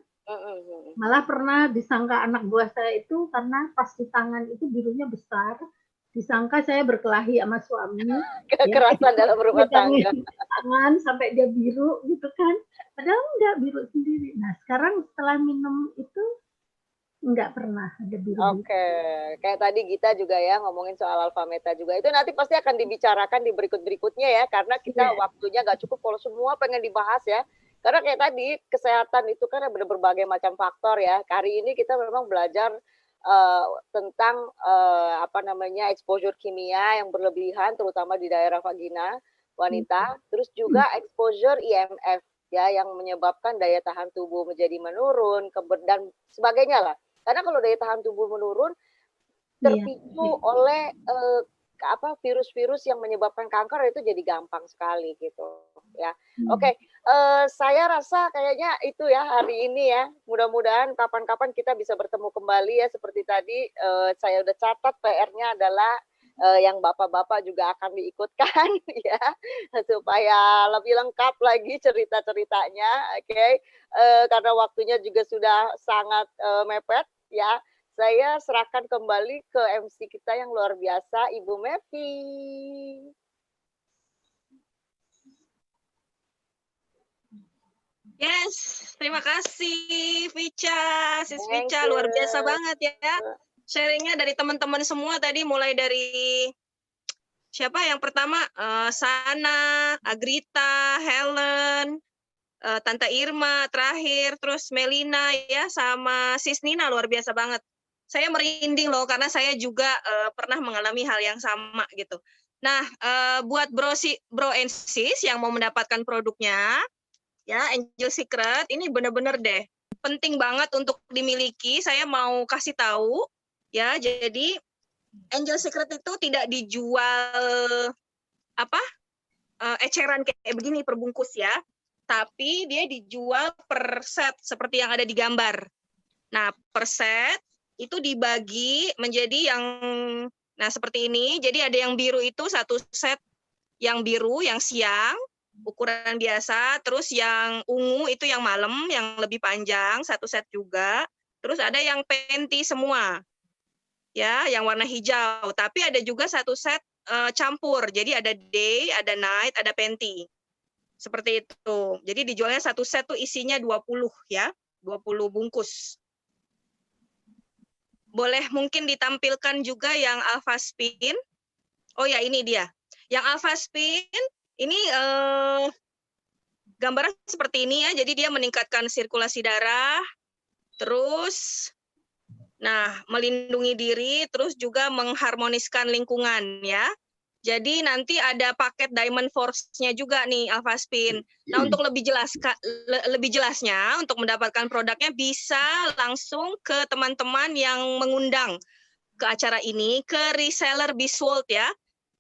Malah pernah disangka anak buah saya itu karena pas di tangan itu birunya besar, disangka saya berkelahi sama suami. Kekerasan dalam rumah tangga. Tangan sampai dia biru gitu kan. Padahal enggak, biru sendiri. Nah sekarang setelah minum itu enggak pernah ada biru. Oke, kayak tadi Gita juga ya ngomongin soal Alphameta juga. Itu nanti pasti akan dibicarakan di berikut-berikutnya ya, karena kita waktunya nggak cukup kalau semua pengen dibahas ya. Karena kayak tadi kesehatan itu kan ada berbagai macam faktor ya. Hari ini kita memang belajar tentang exposure kimia yang berlebihan terutama di daerah vagina wanita, terus juga exposure IMF ya yang menyebabkan daya tahan tubuh menjadi menurun dan sebagainya lah. Karena kalau daya tahan tubuh menurun terpicu oleh virus-virus yang menyebabkan kanker itu jadi gampang sekali gitu ya. Oke, saya rasa kayaknya itu ya hari ini ya. Mudah-mudahan kapan-kapan kita bisa bertemu kembali ya seperti tadi saya udah catat PR-nya adalah yang bapak-bapak juga akan diikutkan ya supaya lebih lengkap lagi cerita-ceritanya. Oke. Karena waktunya juga sudah sangat mepet ya. Saya serahkan kembali ke MC kita yang luar biasa, Ibu Mevi. Yes, terima kasih Vicha, Sis Vicha, luar biasa banget ya. Sharingnya dari teman-teman semua tadi, mulai dari siapa yang pertama, Sana, Agrita, Helen, Tante Irma terakhir, terus Melina ya, sama Sis Nina, luar biasa banget. Saya merinding loh karena saya juga pernah mengalami hal yang sama gitu. Nah, buat bro and sis yang mau mendapatkan produknya, ya Angel Secret ini bener-bener deh penting banget untuk dimiliki. Saya mau kasih tahu ya, jadi Angel Secret itu tidak dijual eceran kayak begini per bungkus ya, tapi dia dijual per set seperti yang ada di gambar. Nah, per set itu dibagi menjadi yang seperti ini. Jadi ada yang biru itu satu set yang biru yang siang ukuran biasa, terus yang ungu itu yang malam yang lebih panjang satu set juga. Terus ada yang panty semua. Ya, yang warna hijau, tapi ada juga satu set campur. Jadi ada day, ada night, ada panty. Seperti itu. Jadi dijualnya satu set tuh isinya 20 ya, 20 bungkus. Boleh mungkin ditampilkan juga yang Alpha Spin. Oh ya, ini dia. Yang Alpha Spin ini gambarnya seperti ini ya. Jadi dia meningkatkan sirkulasi darah, terus melindungi diri, terus juga mengharmoniskan lingkungan ya. Jadi nanti ada paket Diamond Force-nya juga nih Alpha Spin. Nah, untuk lebih jelasnya untuk mendapatkan produknya bisa langsung ke teman-teman yang mengundang ke acara ini, ke reseller Biswold ya.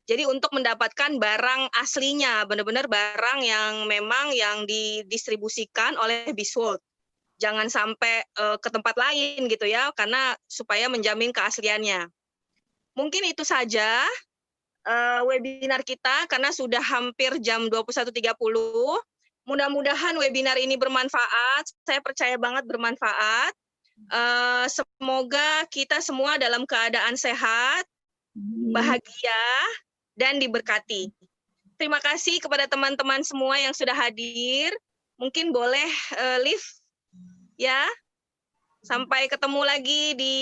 Jadi untuk mendapatkan barang aslinya, benar-benar barang yang memang yang didistribusikan oleh Biswold. Jangan sampai ke tempat lain gitu ya, karena supaya menjamin keasliannya. Mungkin itu saja webinar kita karena sudah hampir jam 21.30. Mudah-mudahan webinar ini bermanfaat. Saya percaya banget bermanfaat. Semoga kita semua dalam keadaan sehat, bahagia, dan diberkati. Terima kasih kepada teman-teman semua yang sudah hadir. Mungkin boleh live ya. Sampai ketemu lagi di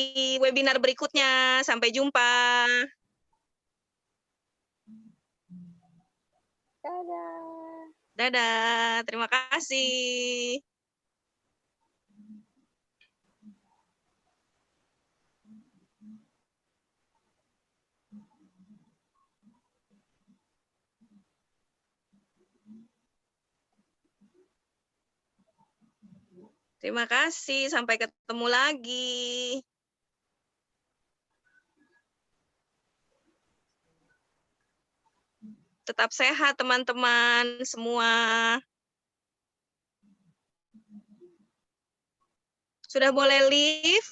webinar berikutnya. Sampai jumpa. Dadah. Dadah, terima kasih. Terima kasih, sampai ketemu lagi. Tetap sehat teman-teman semua. Sudah boleh leave?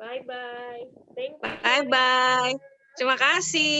Bye-bye. Thank you. Bye-bye. Terima kasih.